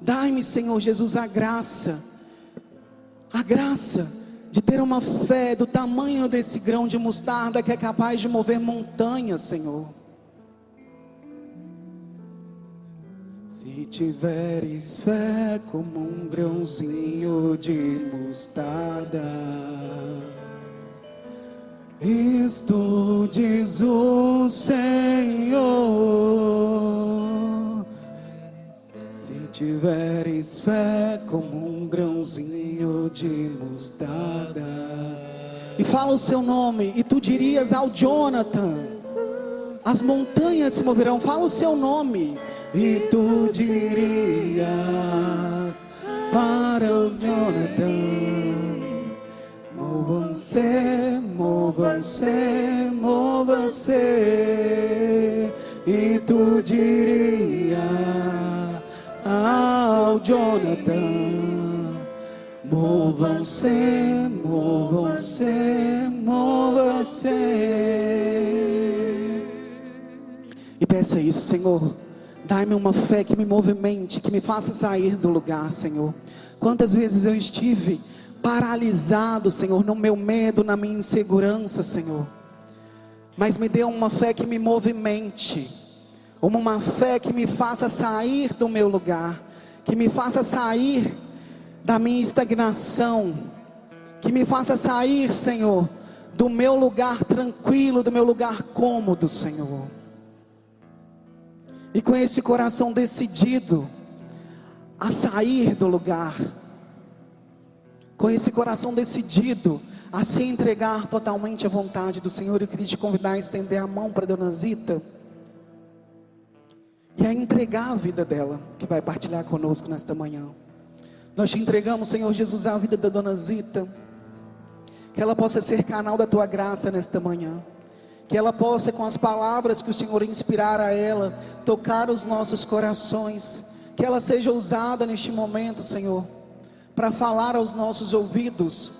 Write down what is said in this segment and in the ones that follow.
Dai-me, Senhor Jesus, a graça de ter uma fé do tamanho desse grão de mostarda que é capaz de mover montanhas, Senhor. Se tiveres fé como um grãozinho de mostarda, isto diz o Senhor. Se tiveres fé como um grãozinho de mostarda, e fala o seu nome, e tu dirias ao Jonathan: as montanhas se moverão. Fala o seu nome, e tu dirias para o Jonathan: movam-se, movam-se, movam-se. E tu dirias ao Jonathan: movam-se, movam-se, movam-se. E peça isso: Senhor, dai-me uma fé que me movimente, que me faça sair do lugar, Senhor. Quantas vezes eu estive paralisado, Senhor, no meu medo, na minha insegurança, Senhor. Mas me dê uma fé que me movimente, uma fé que me faça sair do meu lugar, que me faça sair da minha estagnação, que me faça sair, Senhor, do meu lugar tranquilo, do meu lugar cômodo, Senhor. E com esse coração decidido a sair do lugar, com esse coração decidido a se entregar totalmente à vontade do Senhor, eu queria te convidar a estender a mão para a Dona Zita e a entregar a vida dela, que vai partilhar conosco nesta manhã. Nós te entregamos, Senhor Jesus, a vida da Dona Zita, que ela possa ser canal da tua graça nesta manhã, que ela possa, com as palavras que o Senhor inspirar a ela, tocar os nossos corações, que ela seja usada neste momento, Senhor, para falar aos nossos ouvidos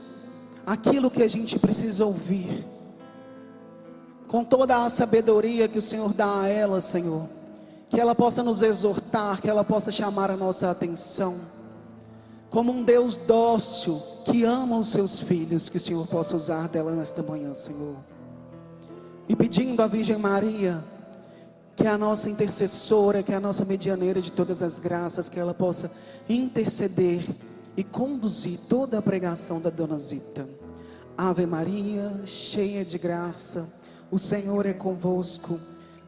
aquilo que a gente precisa ouvir, com toda a sabedoria que o Senhor dá a ela, Senhor, que ela possa nos exortar, que ela possa chamar a nossa atenção, como um Deus dócil, que ama os seus filhos, que o Senhor possa usar dela nesta manhã, Senhor. E pedindo à Virgem Maria, que é a nossa intercessora, que é a nossa medianeira de todas as graças, que ela possa interceder e conduzir toda a pregação da Dona Zita. Ave Maria, cheia de graça, o Senhor é convosco.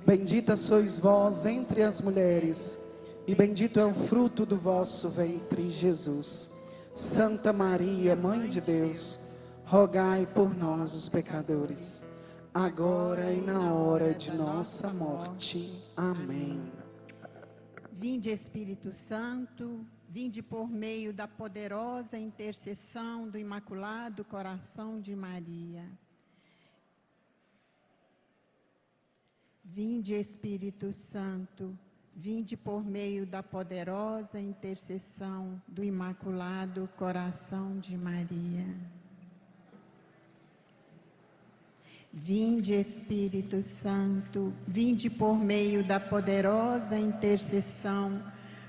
Bendita sois vós entre as mulheres, e bendito é o fruto do vosso ventre, Jesus. Santa Maria, Mãe de Deus, rogai por nós, os pecadores, agora e na hora de nossa morte. Amém. Vinde, Espírito Santo, vinde por meio da poderosa intercessão do Imaculado Coração de Maria. Vinde, Espírito Santo, vinde por meio da poderosa intercessão do Imaculado Coração de Maria. Vinde, Espírito Santo, vinde por meio da poderosa intercessão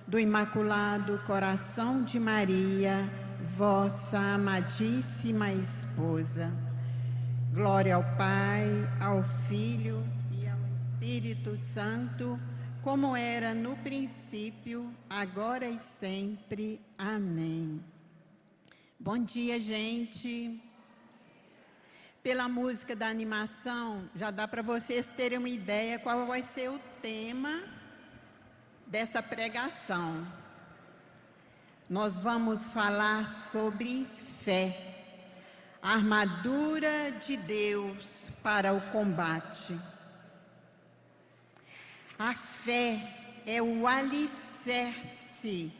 do Imaculado Coração de Maria, vossa amadíssima esposa. Glória ao Pai, ao Filho e ao Espírito Santo, como era no princípio, agora e sempre. Amém. Bom dia, gente. Pela música da animação, já dá para vocês terem uma ideia qual vai ser o tema dessa pregação. Nós vamos falar sobre fé, a armadura de Deus para o combate. A fé é o alicerce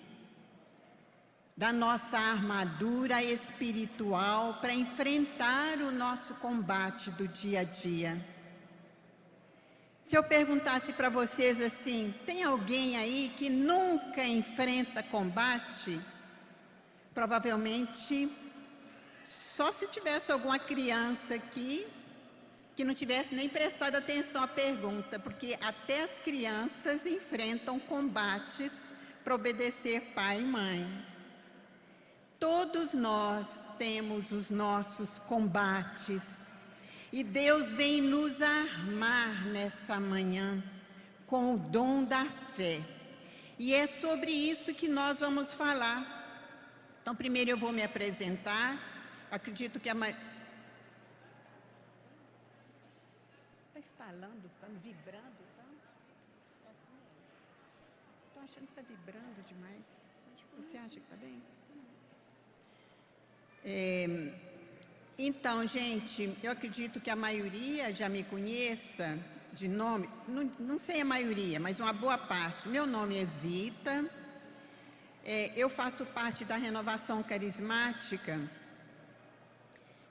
da nossa armadura espiritual para enfrentar o nosso combate do dia a dia. Se eu perguntasse para vocês assim, tem alguém aí que nunca enfrenta combate? Provavelmente, só se tivesse alguma criança aqui que não tivesse nem prestado atenção à pergunta, porque até as crianças enfrentam combates para obedecer pai e mãe. Todos nós temos os nossos combates e Deus vem nos armar nessa manhã com o dom da fé. E é sobre isso que nós vamos falar. Então, primeiro eu vou me apresentar. Acredito que a está estalando, está vibrando, tá? Estou achando que está vibrando demais. Você acha que está bem? Então, gente, eu acredito que a maioria já me conheça de nome, não sei a maioria, mas uma boa parte. Meu nome é Zita, eu faço parte da Renovação Carismática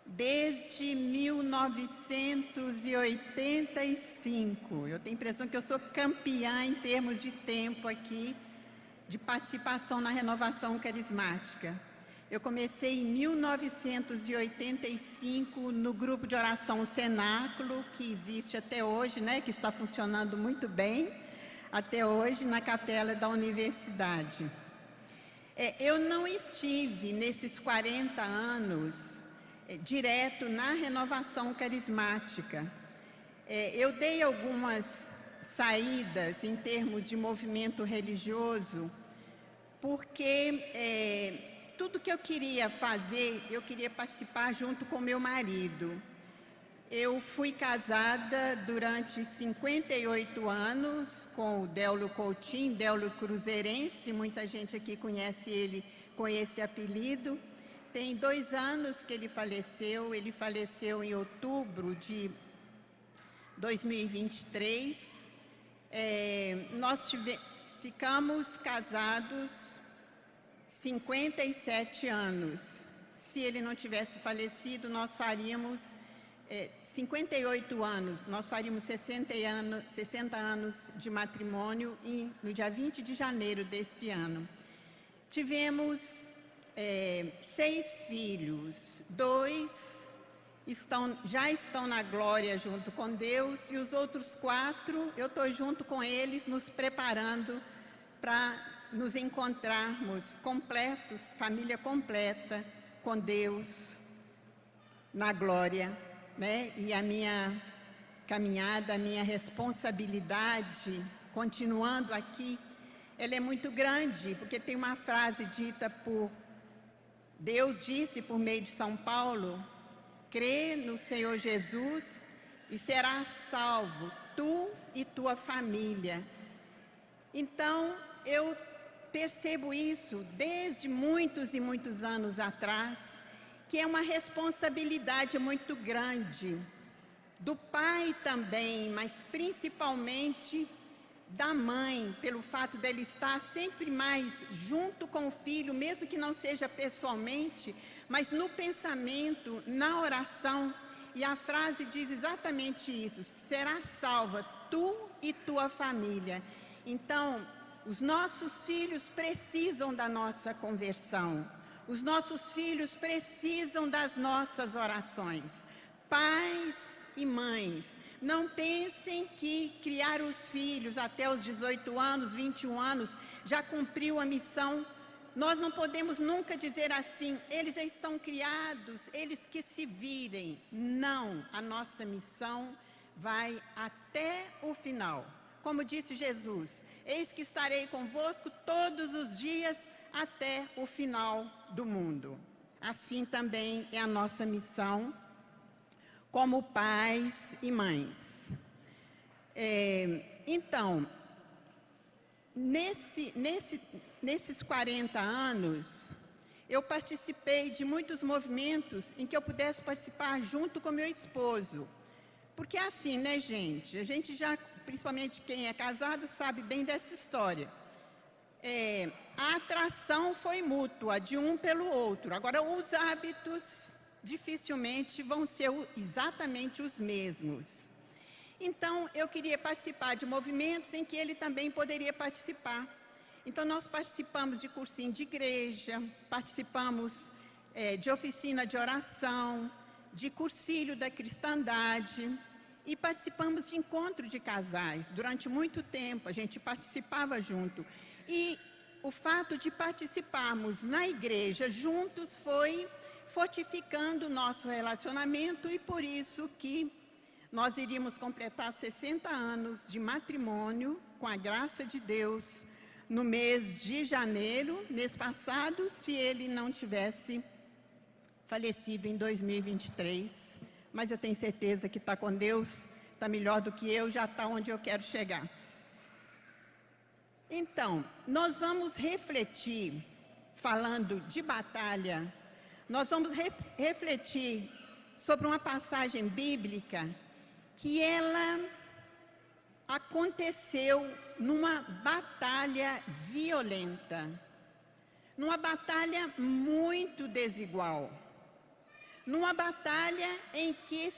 desde 1985. Eu tenho a impressão que eu sou campeã em termos de tempo aqui, de participação na Renovação Carismática. Eu comecei em 1985 no grupo de oração Cenáculo, que existe até hoje, né, que está funcionando muito bem, até hoje, na capela da universidade. Eu não estive nesses 40 anos direto na Renovação Carismática. Eu dei algumas saídas em termos de movimento religioso, porque tudo que eu queria fazer, eu queria participar junto com meu marido. Eu fui casada durante 58 anos com o Délio Coutinho, Délio Cruzeirense, muita gente aqui conhece ele com esse apelido. Tem 2 anos que ele faleceu em outubro de 2023. Nós ficamos casados 57 anos. Se ele não tivesse falecido, nós faríamos 58 anos, nós faríamos 60 anos de matrimônio no dia 20 de janeiro desse ano. Tivemos 6 filhos, 2 já estão na glória junto com Deus, e os outros 4, eu estou junto com eles, nos preparando para nos encontrarmos completos, família completa, com Deus na glória, né? E a minha caminhada, a minha responsabilidade, continuando aqui, ela é muito grande, porque tem uma frase dita por Deus, disse por meio de São Paulo: crê no Senhor Jesus e serás salvo, tu e tua família. Então, eu percebo isso desde muitos e muitos anos atrás, que é uma responsabilidade muito grande do pai também, mas principalmente da mãe, pelo fato dele estar sempre mais junto com o filho, mesmo que não seja pessoalmente, mas no pensamento, na oração. E a frase diz exatamente isso: será salva tu e tua família. Então, os nossos filhos precisam da nossa conversão. Os nossos filhos precisam das nossas orações. Pais e mães, não pensem que criar os filhos até os 18 anos, 21 anos, já cumpriu a missão. Nós não podemos nunca dizer assim: eles já estão criados, eles que se virem. Não, a nossa missão vai até o final. Como disse Jesus: eis que estarei convosco todos os dias até o final do mundo. Assim também é a nossa missão como pais e mães. Então, nesses 40 anos, eu participei de muitos movimentos em que eu pudesse participar junto com meu esposo. Porque é assim, né, gente? A gente já, principalmente quem é casado, sabe bem dessa história. A atração foi mútua, de um pelo outro. Agora, os hábitos dificilmente vão ser exatamente os mesmos. Então, eu queria participar de movimentos em que ele também poderia participar. Então, nós participamos de cursinho de igreja, participamos de oficina de oração, de cursilho da cristandade, e participamos de encontro de casais. Durante muito tempo, a gente participava junto. E o fato de participarmos na igreja juntos foi fortificando o nosso relacionamento, e por isso que nós iríamos completar 60 anos de matrimônio, com a graça de Deus, no mês de janeiro, mês passado, se ele não tivesse falecido em 2023. Mas eu tenho certeza que está com Deus, está melhor do que eu, já está onde eu quero chegar. Então, nós vamos refletir, falando de batalha, nós vamos refletir sobre uma passagem bíblica que ela aconteceu numa batalha violenta, numa batalha muito desigual, numa batalha em que,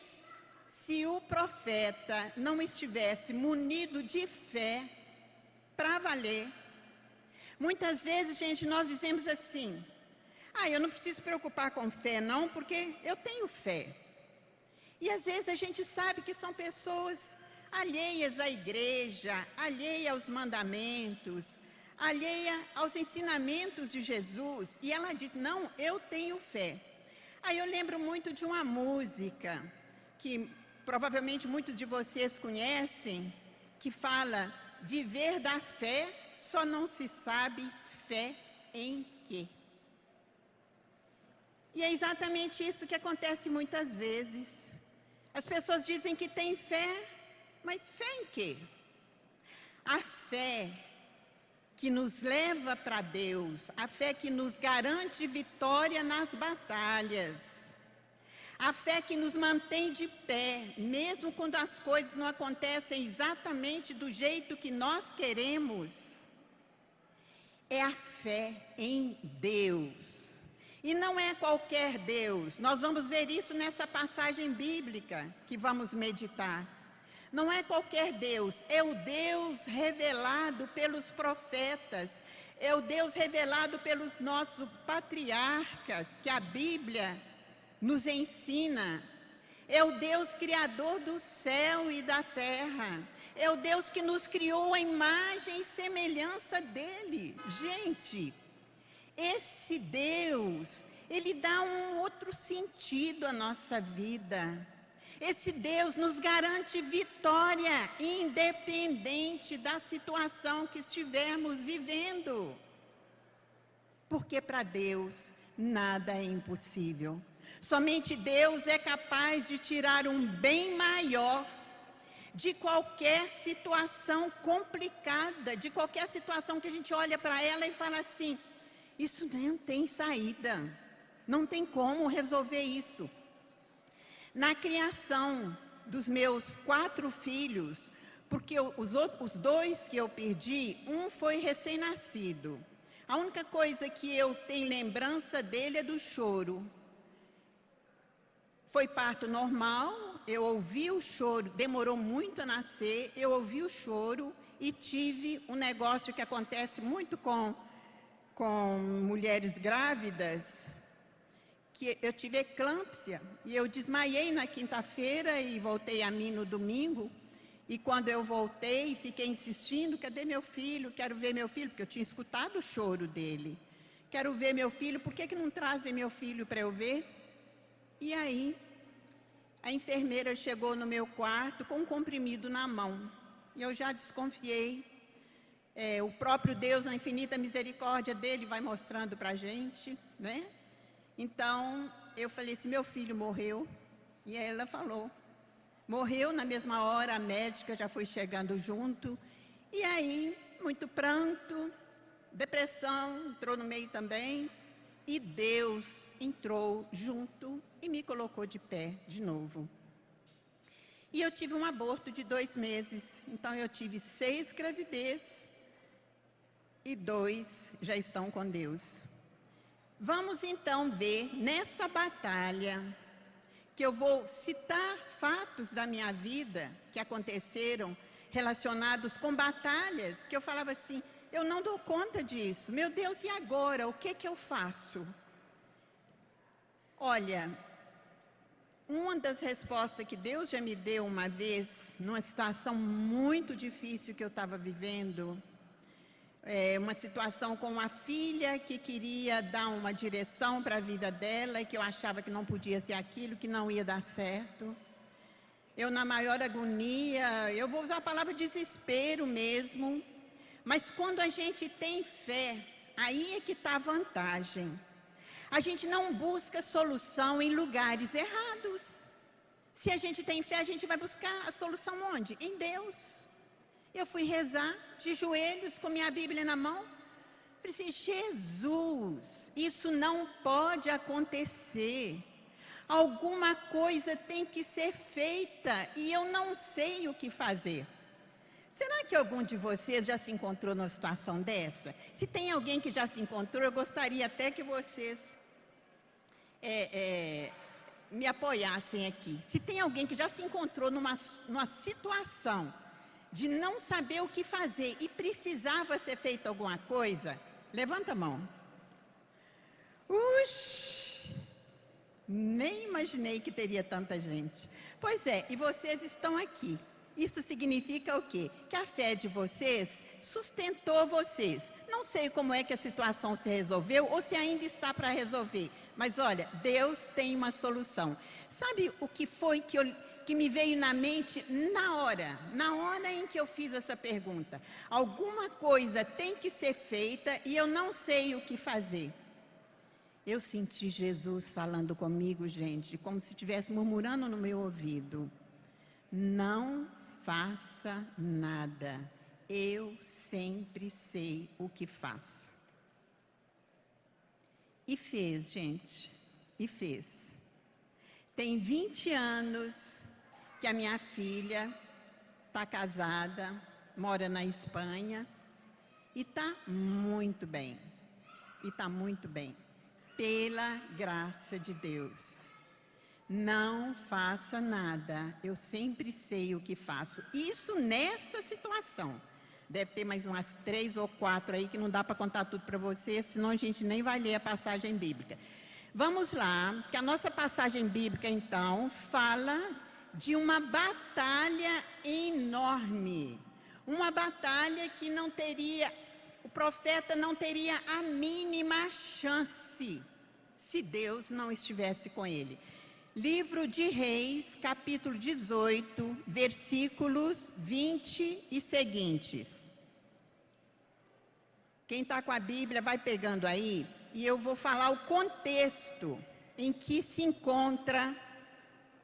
se o profeta não estivesse munido de fé para valer, muitas vezes, gente, nós dizemos assim: eu não preciso me preocupar com fé não, porque eu tenho fé. E às vezes a gente sabe que são pessoas alheias à igreja, alheia aos mandamentos, alheia aos ensinamentos de Jesus, e ela diz: não, eu tenho fé. Aí eu lembro muito de uma música que provavelmente muitos de vocês conhecem, que fala: viver da fé, só não se sabe fé em quê. E é exatamente isso que acontece muitas vezes. As pessoas dizem que têm fé, mas fé em quê? A fé que nos leva para Deus, a fé que nos garante vitória nas batalhas, a fé que nos mantém de pé, mesmo quando as coisas não acontecem exatamente do jeito que nós queremos, é a fé em Deus. E não é qualquer Deus. Nós vamos ver isso nessa passagem bíblica que vamos meditar. Não é qualquer Deus, é o Deus revelado pelos profetas, é o Deus revelado pelos nossos patriarcas, que a Bíblia nos ensina. É o Deus criador do céu e da terra. É o Deus que nos criou a imagem e semelhança dele. Gente, esse Deus, ele dá um outro sentido à nossa vida. Esse Deus nos garante vitória, independente da situação que estivermos vivendo. Porque para Deus nada é impossível. Somente Deus é capaz de tirar um bem maior de qualquer situação complicada, de qualquer situação que a gente olha para ela e fala assim: isso não tem saída, não tem como resolver isso. Na criação dos meus 4 filhos, porque os 2 que eu perdi, um foi recém-nascido. A única coisa que eu tenho lembrança dele é do choro. Foi parto normal, eu ouvi o choro, demorou muito a nascer, eu ouvi o choro e tive um negócio que acontece muito com mulheres grávidas, que eu tive eclâmpsia, e eu desmaiei na quinta-feira e voltei a mim no domingo, e quando eu voltei, fiquei insistindo: cadê meu filho? Quero ver meu filho, porque eu tinha escutado o choro dele. Quero ver meu filho, por que não trazem meu filho para eu ver? E aí, a enfermeira chegou no meu quarto com um comprimido na mão, e eu já desconfiei. O próprio Deus, na infinita misericórdia dele, vai mostrando para a gente, né? Então, eu falei assim: meu filho morreu. E ela falou, morreu. Na mesma hora, a médica já foi chegando junto. E aí, muito pranto, depressão entrou no meio também. E Deus entrou junto e me colocou de pé de novo. E eu tive um aborto de 2 meses. Então, eu tive 6 gravidez e 2 já estão com Deus. Vamos então ver nessa batalha, que eu vou citar fatos da minha vida que aconteceram relacionados com batalhas, que eu falava assim: eu não dou conta disso, meu Deus, e agora? O que eu faço? Olha, uma das respostas que Deus já me deu uma vez, numa situação muito difícil que eu estava vivendo, uma situação com uma filha que queria dar uma direção para a vida dela e que eu achava que não podia ser aquilo, que não ia dar certo. Eu, na maior agonia, eu vou usar a palavra desespero mesmo, mas quando a gente tem fé, aí é que está a vantagem. A gente não busca solução em lugares errados. Se a gente tem fé, a gente vai buscar a solução onde? Em Deus. Eu fui rezar de joelhos com minha Bíblia na mão. Falei assim, Jesus, isso não pode acontecer. Alguma coisa tem que ser feita e eu não sei o que fazer. Será que algum de vocês já se encontrou numa situação dessa? Se tem alguém que já se encontrou, eu gostaria até que vocês me apoiassem aqui. Se tem alguém que já se encontrou numa situação de não saber o que fazer e precisava ser feita alguma coisa, levanta a mão. Nem imaginei que teria tanta gente. Pois é, e vocês estão aqui. Isso significa o quê? Que a fé de vocês sustentou vocês. Não sei como é que a situação se resolveu ou se ainda está para resolver. Mas olha, Deus tem uma solução. Sabe o que foi que me veio na mente na hora em que eu fiz essa pergunta? Alguma coisa tem que ser feita e eu não sei o que fazer. Eu senti Jesus falando comigo, gente, como se estivesse murmurando no meu ouvido. Não faça nada, eu sempre sei o que faço. E fez, gente, e fez. Tem 20 anos que a minha filha está casada, mora na Espanha e está muito bem, pela graça de Deus. Não faça nada, eu sempre sei o que faço. Isso nessa situação. Deve ter mais umas 3 ou 4 aí que não dá para contar tudo para vocês, senão a gente nem vai ler a passagem bíblica. Vamos lá, que a nossa passagem bíblica então fala de uma batalha enorme. Uma batalha que o profeta não teria a mínima chance se Deus não estivesse com ele. Livro de Reis, capítulo 18, versículos 20 e seguintes. Quem está com a Bíblia vai pegando aí, e eu vou falar o contexto em que se encontra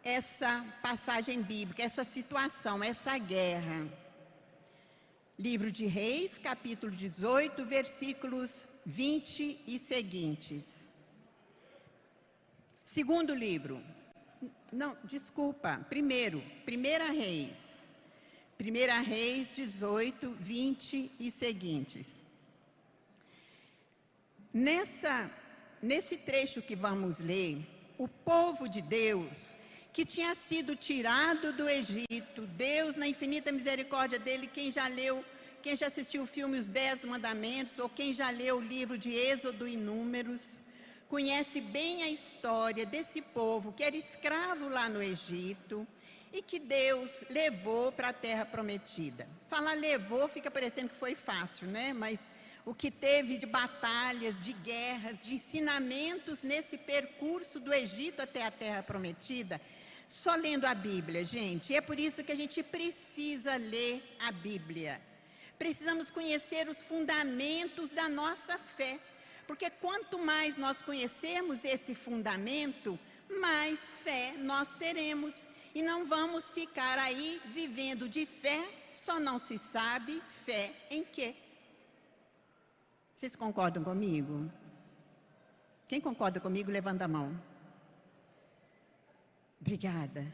essa passagem bíblica, essa situação, essa guerra. Livro de Reis, capítulo 18, versículos 20 e seguintes. Segundo livro, Primeira Reis. Primeira Reis 18, 20 e seguintes. Nesse trecho que vamos ler, o povo de Deus, que tinha sido tirado do Egito, Deus, na infinita misericórdia dele, quem já assistiu o filme Os 10 Mandamentos, ou quem já leu o livro de Êxodo e Números, conhece bem a história desse povo que era escravo lá no Egito e que Deus levou para a terra prometida. Falar levou fica parecendo que foi fácil, né? Mas o que teve de batalhas, de guerras, de ensinamentos nesse percurso do Egito até a terra prometida, só lendo a Bíblia, gente. E é por isso que a gente precisa ler a Bíblia. Precisamos conhecer os fundamentos da nossa fé. Porque quanto mais nós conhecermos esse fundamento, mais fé nós teremos. E não vamos ficar aí vivendo de fé, só não se sabe fé em quê. Vocês concordam comigo? Quem concorda comigo, levanta a mão. Obrigada.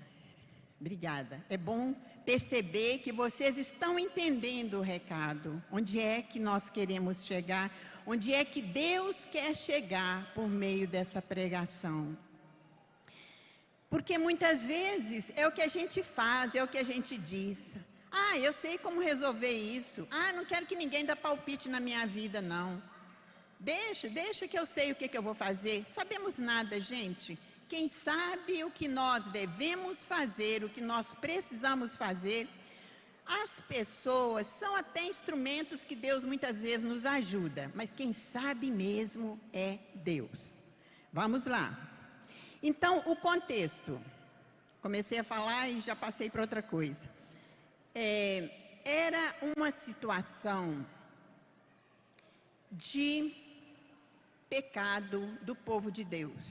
É bom perceber que vocês estão entendendo o recado. Onde é que nós queremos chegar? Onde é que Deus quer chegar por meio dessa pregação? Porque muitas vezes é o que a gente faz, é o que a gente diz. Eu sei como resolver isso. Não quero que ninguém dê palpite na minha vida, não. Deixa que eu sei o que eu vou fazer. Sabemos nada, gente. Quem sabe o que nós devemos fazer, o que nós precisamos fazer, As pessoas são até instrumentos que Deus muitas vezes nos ajuda, mas quem sabe mesmo é Deus. Vamos lá. Então, o contexto. Comecei a falar e já passei para outra coisa. Era uma situação de pecado do povo de Deus.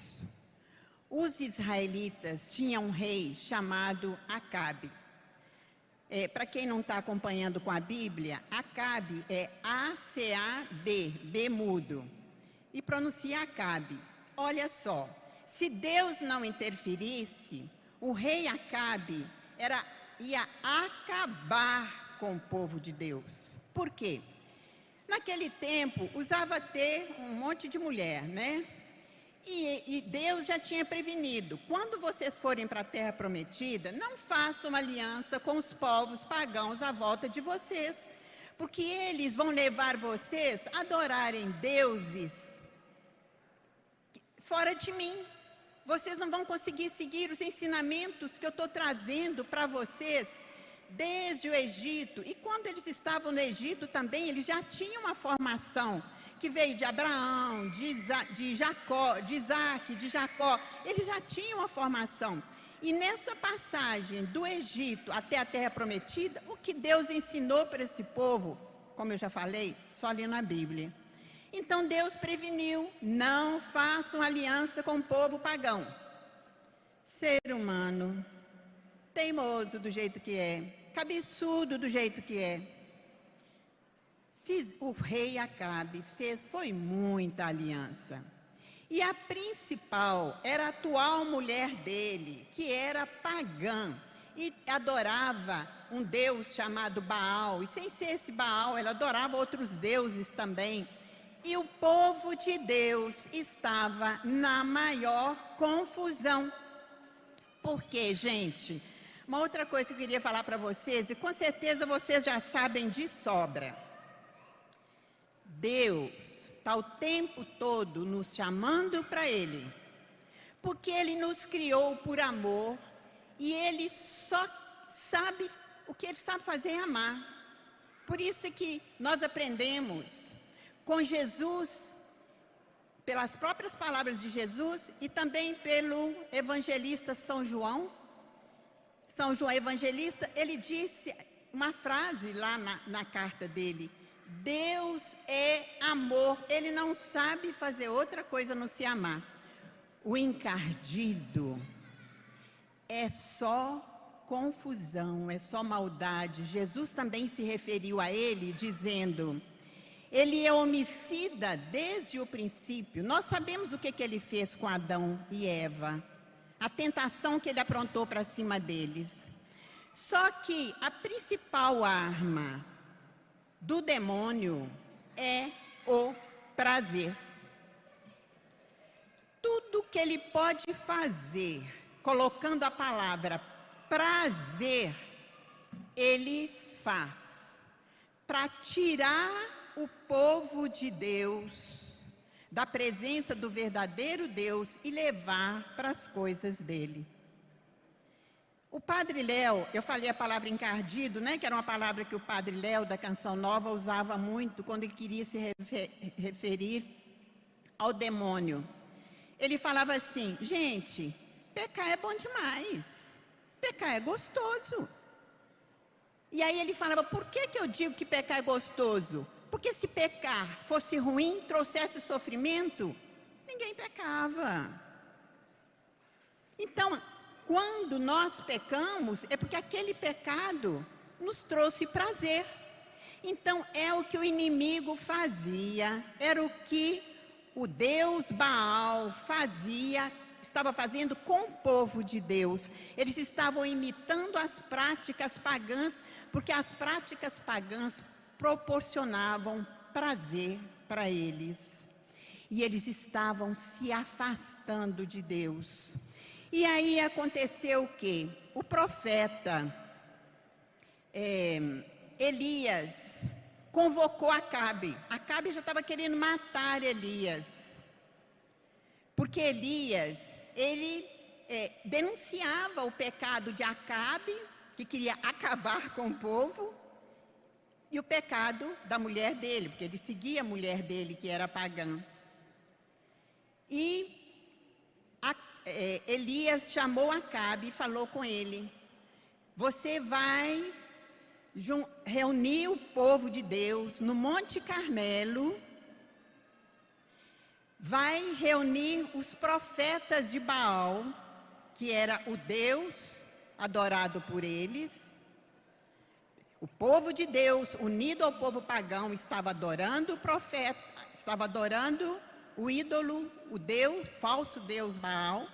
Os israelitas tinham um rei chamado Acabe. Para quem não está acompanhando com a Bíblia, Acabe é A-C-A-B, B mudo, e pronuncia Acabe. Olha só, se Deus não interferisse, o rei Acabe ia acabar com o povo de Deus. Por quê? Naquele tempo, usava ter um monte de mulher, né? E Deus já tinha prevenido, quando vocês forem para a Terra Prometida, não façam aliança com os povos pagãos à volta de vocês, porque eles vão levar vocês a adorarem deuses fora de mim. Vocês não vão conseguir seguir os ensinamentos que eu estou trazendo para vocês desde o Egito. E quando eles estavam no Egito também, eles já tinham uma formação que veio de Abraão, de Jacó, de Isaac, de Jacó. Eles já tinham uma formação. E nessa passagem do Egito até a Terra Prometida, o que Deus ensinou para esse povo, como eu já falei, só li na Bíblia. Então Deus preveniu, não façam aliança com o povo pagão. Ser humano, teimoso do jeito que é, cabeçudo do jeito que é. O rei Acabe foi muita aliança. E a principal era a atual mulher dele, que era pagã e adorava um deus chamado Baal. E sem ser esse Baal, ela adorava outros deuses também. E o povo de Deus estava na maior confusão. Por quê, gente? Uma outra coisa que eu queria falar para vocês, e com certeza vocês já sabem de sobra. Deus está o tempo todo nos chamando para Ele, porque Ele nos criou por amor e Ele só sabe, o que Ele sabe fazer é amar. Por isso é que nós aprendemos com Jesus, pelas próprias palavras de Jesus e também pelo evangelista São João. São João Evangelista, ele disse uma frase lá na carta dele: Deus é amor, Ele não sabe fazer outra coisa não se amar. O encardido é só confusão, é só maldade. Jesus também se referiu a ele dizendo, ele é homicida desde o princípio. Nós sabemos o que ele fez com Adão e Eva, a tentação que ele aprontou para cima deles. Só que a principal arma do demônio é o prazer. Tudo que ele pode fazer, colocando a palavra prazer, ele faz, para tirar o povo de Deus da presença do verdadeiro Deus e levar para as coisas dele. O Padre Léo, eu falei a palavra encardido, né, que era uma palavra que o Padre Léo da Canção Nova usava muito quando ele queria se referir ao demônio. Ele falava assim, gente, pecar é bom demais, pecar é gostoso. E aí ele falava, por que eu digo que pecar é gostoso? Porque se pecar fosse ruim, trouxesse sofrimento, ninguém pecava. Então, quando nós pecamos, é porque aquele pecado nos trouxe prazer. Então, é o que o inimigo fazia, era o que o Deus Baal estava fazendo com o povo de Deus. Eles estavam imitando as práticas pagãs, porque as práticas pagãs proporcionavam prazer para eles. E eles estavam se afastando de Deus. E aí aconteceu o quê? O profeta Elias convocou Acabe. Acabe já estava querendo matar Elias. Porque Elias, ele denunciava o pecado de Acabe que queria acabar com o povo, e o pecado da mulher dele, porque ele seguia a mulher dele, que era pagã. E Elias chamou Acabe e falou com ele: você vai reunir o povo de Deus no Monte Carmelo, vai reunir os profetas de Baal, que era o Deus adorado por eles. O povo de Deus, unido ao povo pagão, estava adorando o profeta, estava adorando o ídolo, o Deus, falso Deus Baal,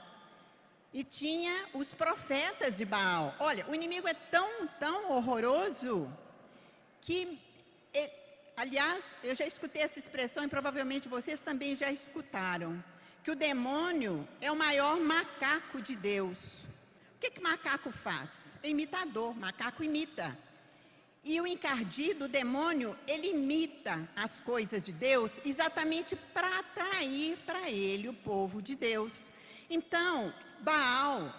e tinha os profetas de Baal. Olha, o inimigo é tão horroroso que, aliás, eu já escutei essa expressão e provavelmente vocês também já escutaram, que o demônio é o maior macaco de Deus. O que macaco faz? É imitador, macaco imita. E o encardido, o demônio, ele imita as coisas de Deus exatamente para atrair para ele o povo de Deus. Então, Baal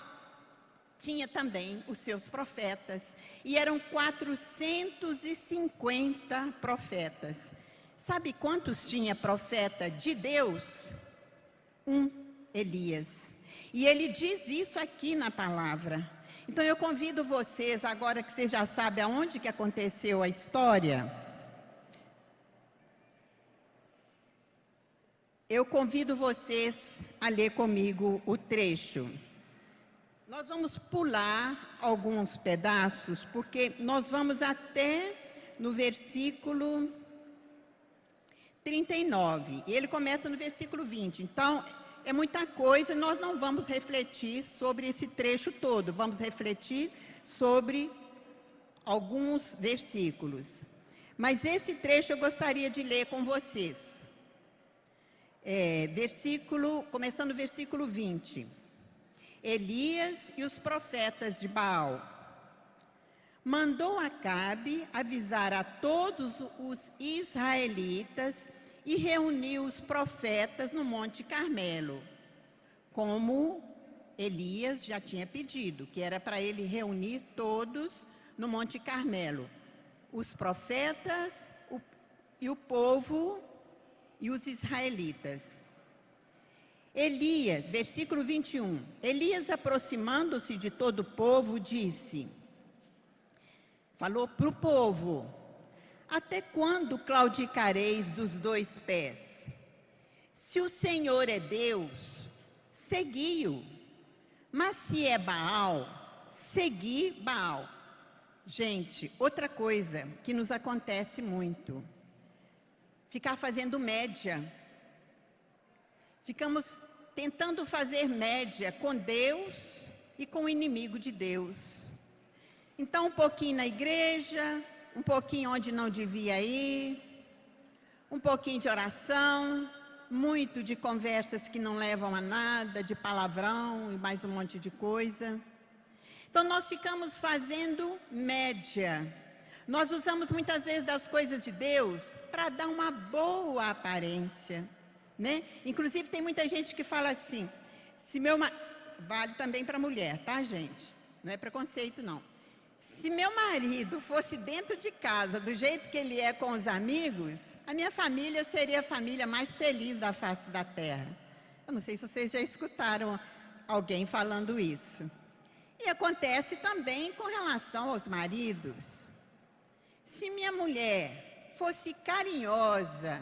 tinha também os seus profetas, e eram 450 profetas. Sabe quantos tinha profeta de Deus? Elias. E ele diz isso aqui na palavra. Então eu convido vocês, agora que vocês já sabem aonde que aconteceu a história, eu convido vocês a ler comigo o trecho. Nós vamos pular alguns pedaços, porque nós vamos até no versículo 39, e ele começa no versículo 20. Então, é muita coisa, nós não vamos refletir sobre esse trecho todo, vamos refletir sobre alguns versículos. Mas esse trecho eu gostaria de ler com vocês. Começando no versículo 20. Elias e os profetas de Baal. Mandou Acabe avisar a todos os israelitas e reuniu os profetas no Monte Carmelo, como Elias já tinha pedido, que era para ele reunir todos no Monte Carmelo, os profetas e o povo e os israelitas. Elias, versículo 21, Elias, aproximando-se de todo o povo, falou para o povo: até quando claudicareis dos dois pés? Se o Senhor é Deus, segui-o. Mas se é Baal, segui Baal. Gente, outra coisa que nos acontece muito: ficar fazendo média. Ficamos tentando fazer média com Deus e com o inimigo de Deus. Então, um pouquinho na igreja, um pouquinho onde não devia ir, um pouquinho de oração, muito de conversas que não levam a nada, de palavrão e mais um monte de coisa. Então nós ficamos fazendo média. Nós usamos muitas vezes das coisas de Deus para dar uma boa aparência, né? Inclusive tem muita gente que fala assim, vale também para mulher, tá, gente? Não é preconceito, não. Se meu marido fosse dentro de casa, do jeito que ele é com os amigos, a minha família seria a família mais feliz da face da terra. Eu não sei se vocês já escutaram alguém falando isso. E acontece também com relação aos maridos. Se minha mulher fosse carinhosa,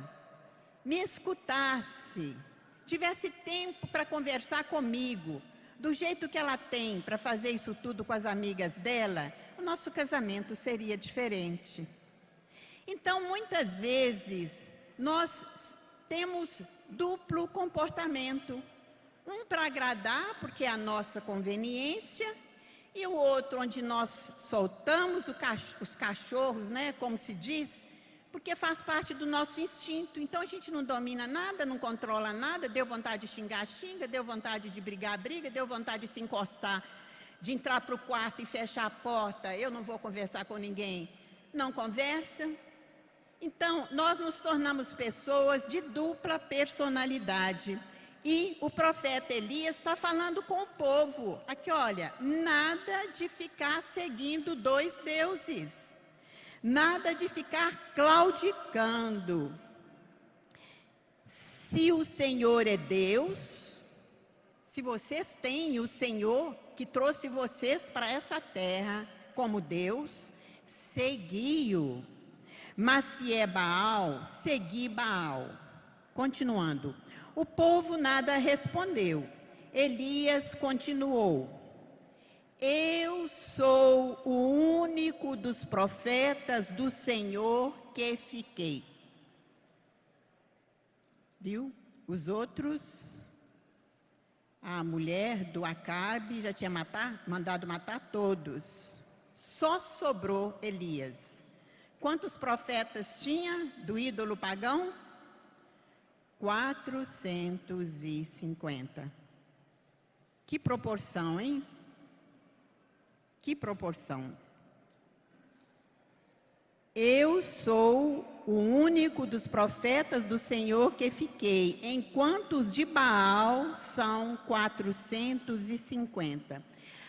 me escutasse, tivesse tempo para conversar comigo, do jeito que ela tem para fazer isso tudo com as amigas dela, o nosso casamento seria diferente. Então, muitas vezes, nós temos duplo comportamento. Um para agradar, porque é a nossa conveniência, e o outro onde nós soltamos os cachorros, né, como se diz, porque faz parte do nosso instinto. Então, a gente não domina nada, não controla nada, deu vontade de xingar, xinga, deu vontade de brigar, briga, deu vontade de se encostar, de entrar para o quarto e fechar a porta, eu não vou conversar com ninguém, não conversa. Então, nós nos tornamos pessoas de dupla personalidade. E o profeta Elias está falando com o povo. Aqui, olha, nada de ficar seguindo dois deuses. Nada de ficar claudicando. Se o Senhor é Deus, se vocês têm o Senhor que trouxe vocês para essa terra como Deus, segui-o. Mas se é Baal, segui Baal. Continuando. O povo nada respondeu. Elias continuou. Eu sou o único dos profetas do Senhor que fiquei. Viu? Os outros, a mulher do Acabe já tinha mandado matar todos. Só sobrou Elias. Quantos profetas tinha do ídolo pagão? 450. Que proporção, hein? Que proporção. Eu sou o único dos profetas do Senhor que fiquei, enquanto os de Baal são 450.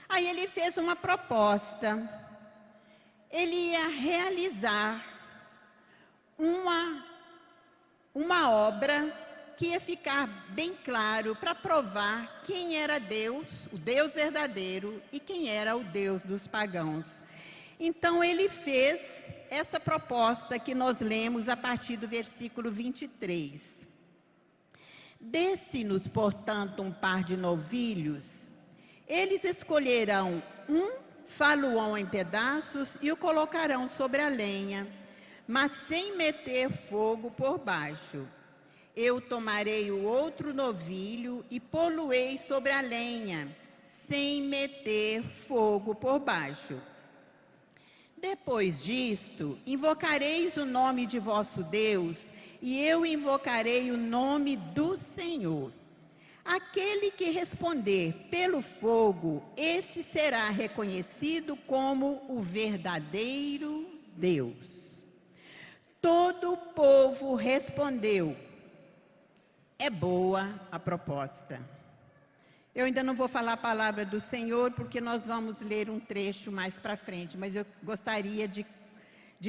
Aí ele fez uma proposta. Ele ia realizar uma obra que ia ficar bem claro para provar quem era Deus, o Deus verdadeiro, e quem era o Deus dos pagãos. Então ele fez essa proposta que nós lemos a partir do versículo 23. Desse-nos, portanto, um par de novilhos. Eles escolherão um faluão em pedaços e o colocarão sobre a lenha, mas sem meter fogo por baixo. Eu tomarei o outro novilho e pô-lo-ei sobre a lenha, sem meter fogo por baixo. Depois disto, invocareis o nome de vosso Deus, e eu invocarei o nome do Senhor. Aquele que responder pelo fogo, esse será reconhecido como o verdadeiro Deus. Todo o povo respondeu. É boa a proposta. Eu ainda não vou falar a palavra do Senhor, porque nós vamos ler um trecho mais para frente, mas eu gostaria de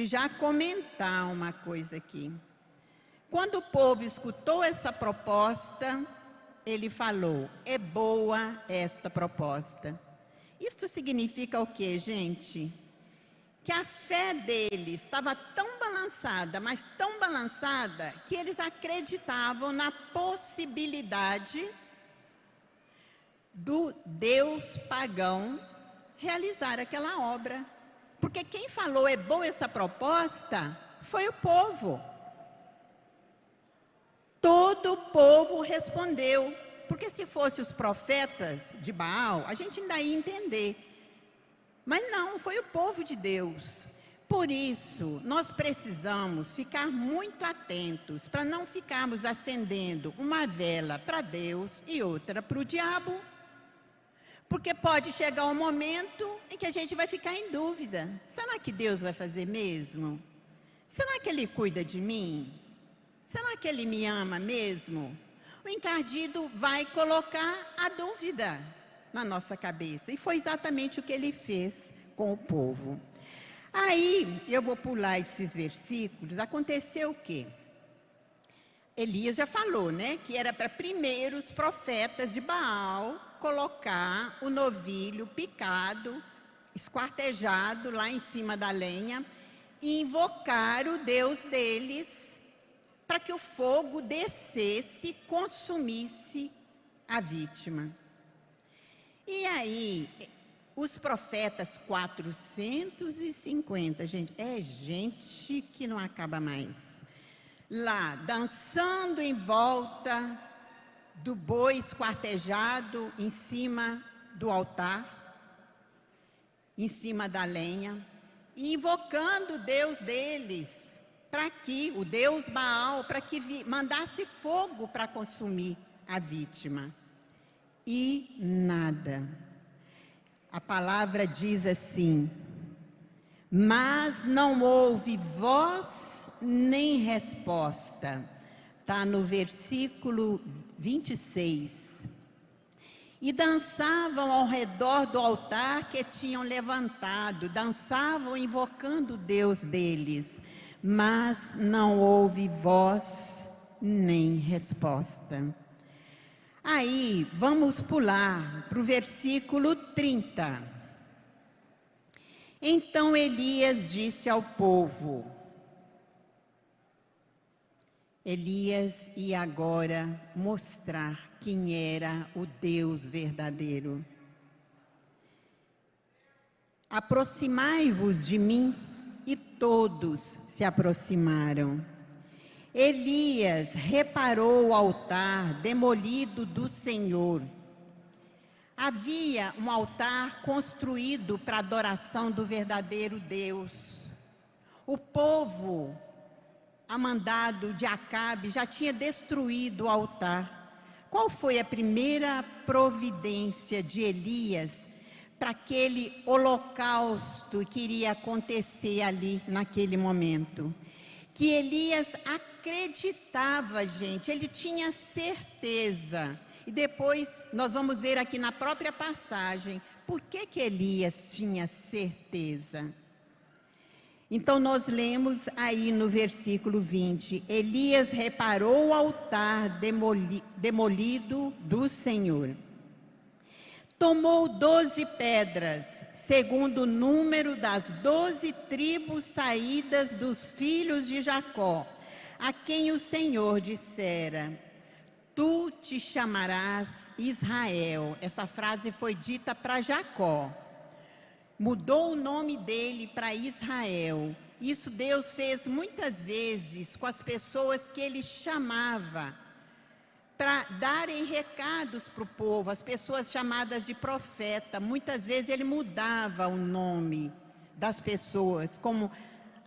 já comentar uma coisa aqui. Quando o povo escutou essa proposta, ele falou, é boa esta proposta. Isto significa o quê, gente? Que a fé deles estava tão balançada, mas tão balançada, que eles acreditavam na possibilidade do Deus pagão realizar aquela obra. Porque quem falou é boa essa proposta foi o povo. Todo o povo respondeu. Porque se fossem os profetas de Baal, a gente ainda ia entender. Mas não, foi o povo de Deus. Por isso, nós precisamos ficar muito atentos para não ficarmos acendendo uma vela para Deus e outra para o diabo. Porque pode chegar um momento em que a gente vai ficar em dúvida. Será que Deus vai fazer mesmo? Será que Ele cuida de mim? Será que Ele me ama mesmo? O encardido vai colocar a dúvida na nossa cabeça. E foi exatamente o que ele fez com o povo. Aí, eu vou pular esses versículos. Aconteceu o quê? Elias já falou, né? Que era para primeiro os profetas de Baal colocar o novilho picado, esquartejado lá em cima da lenha e invocar o Deus deles para que o fogo descesse e consumisse a vítima. E aí, os profetas 450, gente, é gente que não acaba mais. Lá, dançando em volta do boi esquartejado em cima do altar, em cima da lenha, e invocando o Deus deles, para que, o Deus Baal, para que mandasse fogo para consumir a vítima. E nada. A palavra diz assim, mas não houve voz nem resposta. está no versículo 26. E dançavam ao redor do altar que tinham levantado, dançavam invocando o Deus deles, mas não houve voz nem resposta. Aí, vamos pular para o versículo 30. Então Elias disse ao povo, Elias ia agora mostrar quem era o Deus verdadeiro. Aproximai-vos de mim, e todos se aproximaram. Elias reparou o altar demolido do Senhor. Havia um altar construído para a adoração do verdadeiro Deus. O povo, a mandado de Acabe, já tinha destruído o altar. Qual foi a primeira providência de Elias para aquele holocausto que iria acontecer ali naquele momento? Que Elias acreditava, gente, ele tinha certeza. E depois nós vamos ver aqui na própria passagem, por que Elias tinha certeza? Então nós lemos aí no versículo 20, Elias reparou o altar demolido do Senhor. Tomou 12 pedras, segundo o número das 12 tribos saídas dos filhos de Jacó, a quem o Senhor dissera, tu te chamarás Israel. Essa frase foi dita para Jacó. Mudou o nome dele para Israel. Isso Deus fez muitas vezes com as pessoas que ele chamava para darem recados para o povo, as pessoas chamadas de profeta. Muitas vezes ele mudava o nome das pessoas, como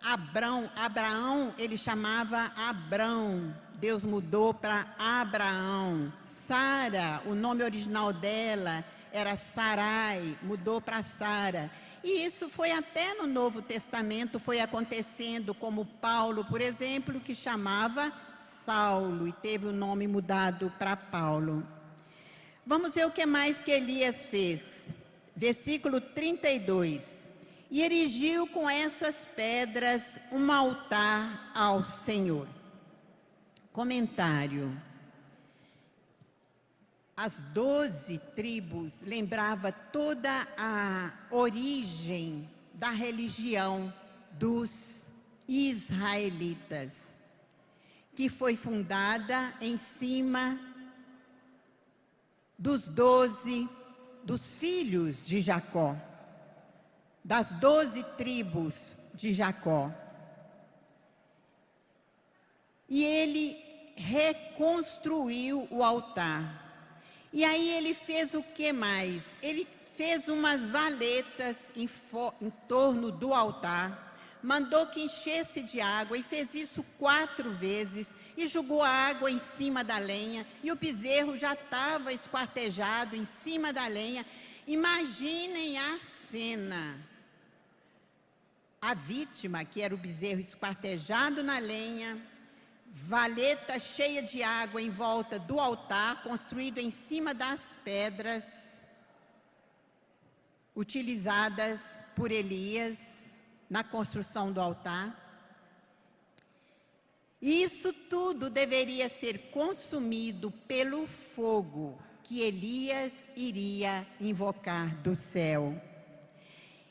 Abraão, ele chamava Abrão, Deus mudou para Abraão. Sara, o nome original dela era Sarai, mudou para Sara. E isso foi até no Novo Testamento, foi acontecendo, como Paulo, por exemplo, que chamava Saulo e teve o nome mudado para Paulo. Vamos ver o que mais que Elias fez. Versículo 32. E erigiu com essas pedras um altar ao Senhor. Comentário. As 12 tribos lembrava toda a origem da religião dos israelitas, que foi fundada em cima dos filhos de Jacó, das 12 tribos de Jacó. E ele reconstruiu o altar. E aí ele fez o que mais? Ele fez umas valetas em torno do altar, mandou que enchesse de água e fez isso 4 vezes e jogou a água em cima da lenha e o bezerro já estava esquartejado em cima da lenha. Imaginem a cena. A vítima, que era o bezerro esquartejado na lenha, valeta cheia de água em volta do altar, construído em cima das pedras utilizadas por Elias na construção do altar. Isso tudo deveria ser consumido pelo fogo que Elias iria invocar do céu.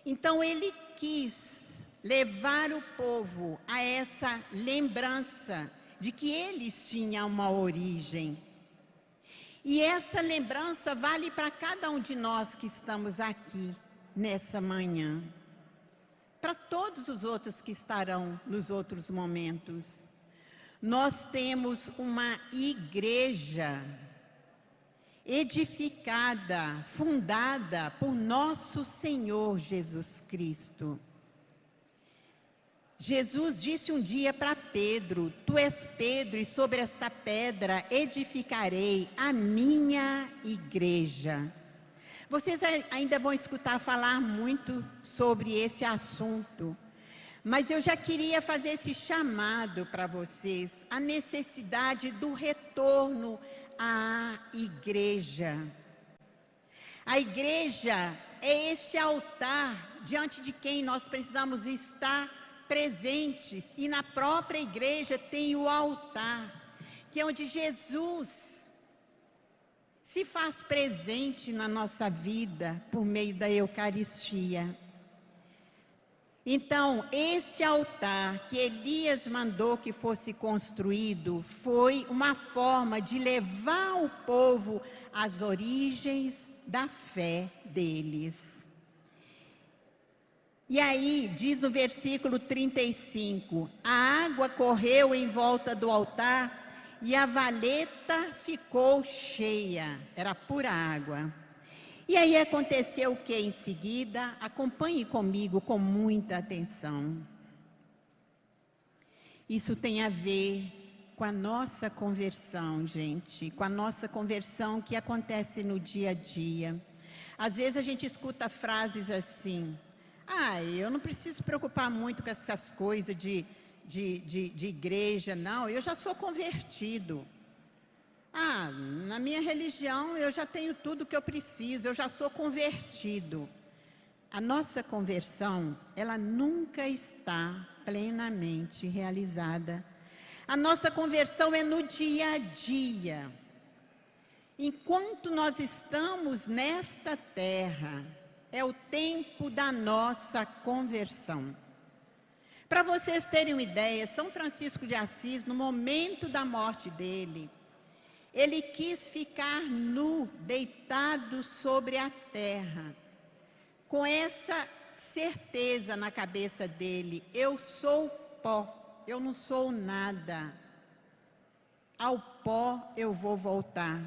Então ele quis levar o povo a essa lembrança de que eles tinham uma origem. E essa lembrança vale para cada um de nós que estamos aqui nessa manhã. Para todos os outros que estarão nos outros momentos. Nós temos uma igreja edificada, fundada por nosso Senhor Jesus Cristo. Jesus disse um dia para Pedro, tu és Pedro e sobre esta pedra edificarei a minha igreja. Vocês ainda vão escutar falar muito sobre esse assunto, Mas eu já queria fazer esse chamado para vocês, a necessidade do retorno à igreja. A igreja é esse altar diante de quem nós precisamos estar presentes. E na própria igreja tem o altar, que é onde Jesus se faz presente na nossa vida por meio da Eucaristia. Então, esse altar que Elias mandou que fosse construído foi uma forma de levar o povo às origens da fé deles. E aí, diz no versículo 35, a água correu em volta do altar e a valeta ficou cheia, era pura água. E aí aconteceu o que em seguida? Acompanhe comigo com muita atenção. Isso tem a ver com a nossa conversão, gente, com a nossa conversão que acontece no dia a dia. Às vezes a gente escuta frases assim, eu não preciso preocupar muito com essas coisas de igreja, não, eu já sou convertido. Na minha religião eu já tenho tudo que eu preciso, eu já sou convertido. A nossa conversão, ela nunca está plenamente realizada. A nossa conversão é no dia a dia. Enquanto nós estamos nesta terra, é o tempo da nossa conversão. Para vocês terem uma ideia, São Francisco de Assis, no momento da morte dele, ele quis ficar nu, deitado sobre a terra, com essa certeza na cabeça dele, eu sou pó, eu não sou nada, ao pó eu vou voltar.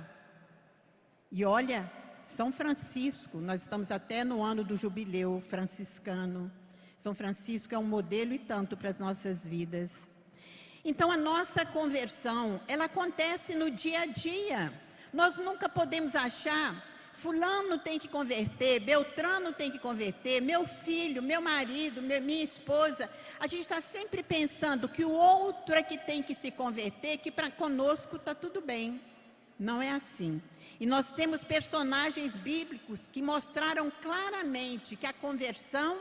E olha, São Francisco, nós estamos até no ano do jubileu franciscano, São Francisco é um modelo e tanto para as nossas vidas. Então, a nossa conversão, ela acontece no dia a dia. Nós nunca podemos achar, fulano tem que converter, Beltrano tem que converter, meu filho, meu marido, minha esposa. A gente está sempre pensando que o outro é que tem que se converter, que para conosco está tudo bem. Não é assim. E nós temos personagens bíblicos que mostraram claramente que a conversão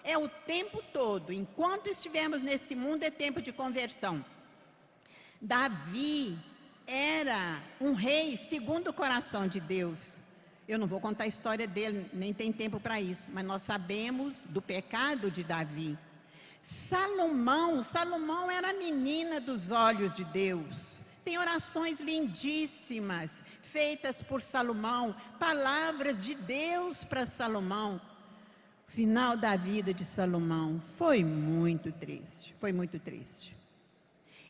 é o tempo todo, enquanto estivermos nesse mundo é tempo de conversão. Davi era um rei segundo o coração de Deus. Eu não vou contar a história dele, nem tem tempo para isso, mas nós sabemos do pecado de Davi. Salomão era a menina dos olhos de Deus. Tem orações lindíssimas feitas por Salomão, palavras de Deus para Salomão. O final da vida de Salomão foi muito triste,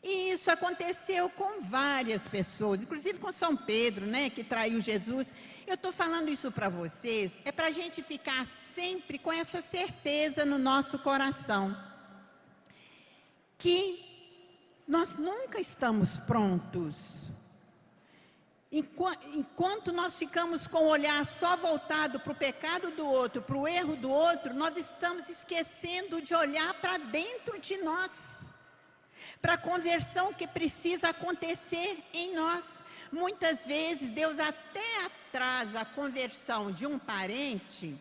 E isso aconteceu com várias pessoas, inclusive com São Pedro, que traiu Jesus. Eu estou falando isso para vocês, é para a gente ficar sempre com essa certeza no nosso coração, que nós nunca estamos prontos. Enquanto nós ficamos com o olhar só voltado para o pecado do outro, para o erro do outro, nós estamos esquecendo de olhar para dentro de nós, para a conversão que precisa acontecer em nós. Muitas vezes Deus até atrasa a conversão de um parente,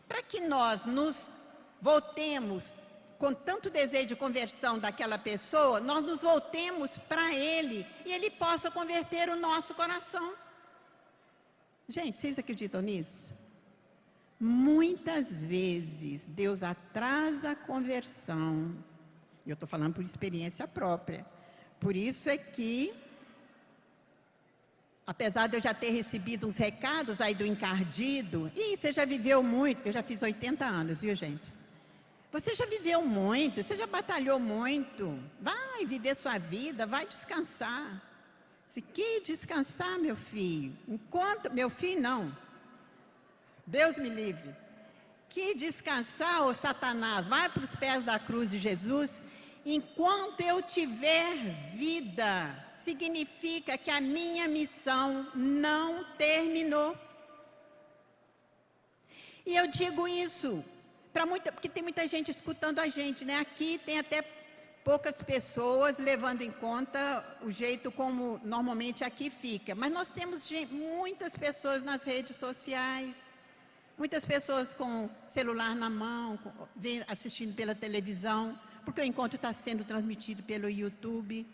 para que nós nos voltemos com tanto desejo de conversão daquela pessoa, nós nos voltemos para Ele e Ele possa converter o nosso coração. Gente, vocês acreditam nisso? Muitas vezes Deus atrasa a conversão. Eu estou falando por experiência própria. Por isso é que, apesar de eu já ter recebido uns recados aí do encardido, você já viveu muito, eu já fiz 80 anos, viu, gente? Você já viveu muito, você já batalhou muito. Vai viver sua vida, vai descansar. Se que descansar, meu filho? Meu filho, não. Deus me livre. Que descansar, ô Satanás, vai para os pés da cruz de Jesus. Enquanto eu tiver vida, significa que a minha missão não terminou. E eu digo isso porque tem muita gente escutando a gente, né? Aqui tem até poucas pessoas levando em conta o jeito como normalmente aqui fica. Mas nós temos muitas pessoas nas redes sociais, muitas pessoas com celular na mão, assistindo pela televisão, porque o encontro está sendo transmitido pelo YouTube.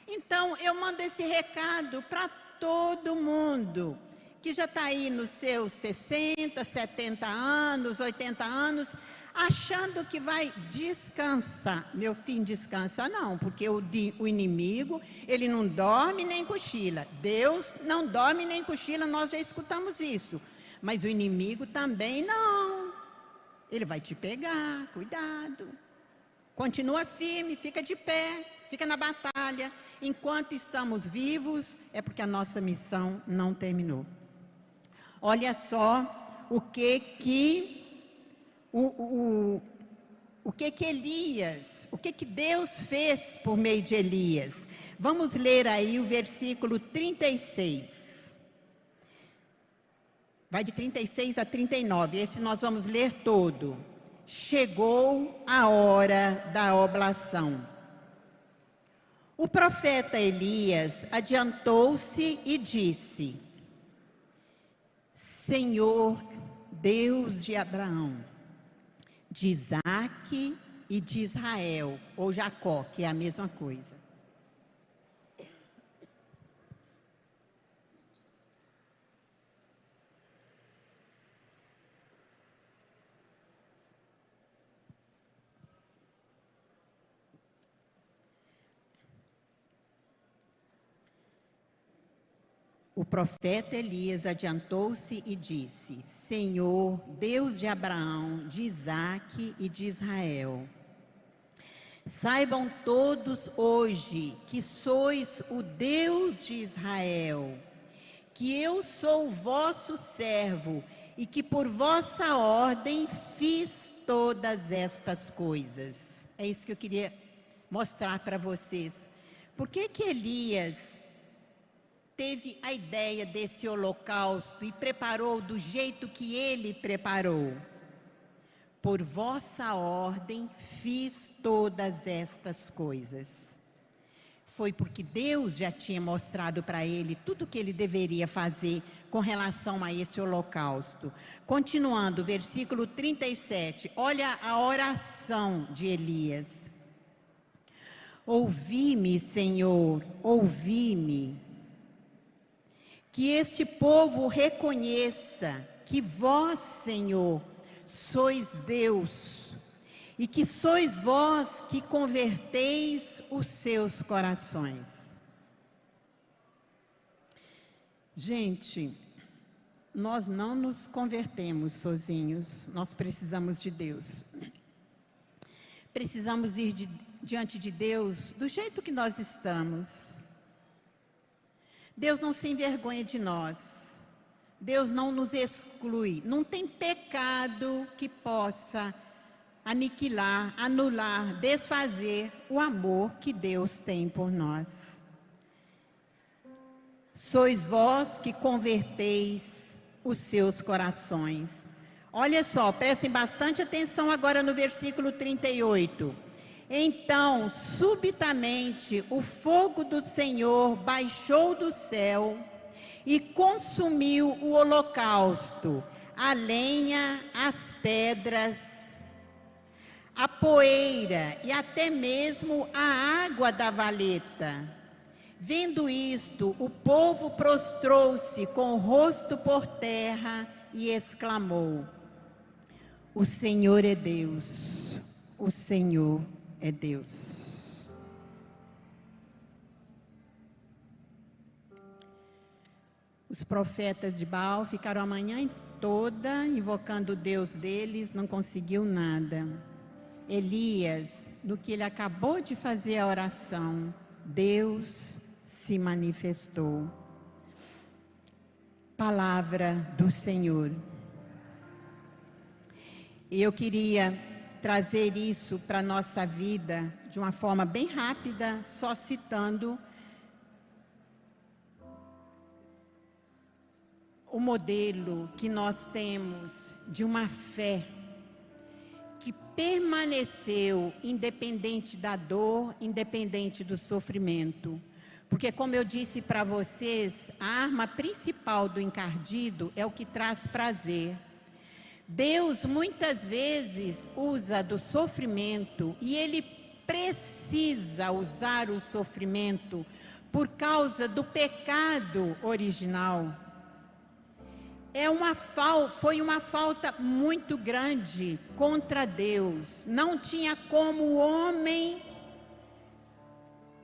Então, eu mando esse recado para todo mundo que já está aí nos seus 60, 70 anos, 80 anos, achando que vai descansar. Meu filho, descansa não, porque o inimigo, ele não dorme nem cochila. Deus não dorme nem cochila, nós já escutamos isso. Mas o inimigo também não. Ele vai te pegar, cuidado. Continua firme, fica de pé, fica na batalha. Enquanto estamos vivos, é porque a nossa missão não terminou. Olha só o que Deus fez por meio de Elias. Vamos ler aí o versículo 36. Vai de 36 a 39, esse nós vamos ler todo. Chegou a hora da oblação. O profeta Elias adiantou-se e disse: Senhor, Deus de Abraão, de Isaque e de Israel, ou Jacó, que é a mesma coisa. O profeta Elias adiantou-se e disse: Senhor, Deus de Abraão, de Isaque e de Israel, saibam todos hoje que sois o Deus de Israel, que eu sou o vosso servo e que por vossa ordem fiz todas estas coisas. É isso que eu queria mostrar para vocês. Por que Elias teve a ideia desse holocausto e preparou do jeito que ele preparou? Por vossa ordem fiz todas estas coisas. Foi porque Deus já tinha mostrado para ele tudo o que ele deveria fazer com relação a esse holocausto. Continuando, versículo 37, olha a oração de Elias. Ouvi-me, Senhor, ouvi-me. Que este povo reconheça que vós, Senhor, sois Deus, e que sois vós que converteis os seus corações. Gente, nós não nos convertemos sozinhos, nós precisamos de Deus. Precisamos ir diante de Deus do jeito que nós estamos. Deus não se envergonha de nós. Deus não nos exclui. Não tem pecado que possa aniquilar, anular, desfazer o amor que Deus tem por nós. Sois vós que converteis os seus corações. Olha só, prestem bastante atenção agora no versículo 38. Então, subitamente, o fogo do Senhor baixou do céu e consumiu o holocausto, a lenha, as pedras, a poeira e até mesmo a água da valeta. Vendo isto, o povo prostrou-se com o rosto por terra e exclamou: O Senhor é Deus, o Senhor é Deus. Os profetas de Baal ficaram a manhã toda invocando o Deus deles, não conseguiu nada. Elias, no que ele acabou de fazer a oração, Deus se manifestou. Palavra do Senhor. E eu queria trazer isso para a nossa vida de uma forma bem rápida, só citando o modelo que nós temos de uma fé que permaneceu independente da dor, independente do sofrimento. Porque, como eu disse para vocês, a arma principal do encardido é o que traz prazer. Deus muitas vezes usa do sofrimento, e Ele precisa usar o sofrimento por causa do pecado original. Foi uma falta muito grande contra Deus. Não tinha como o homem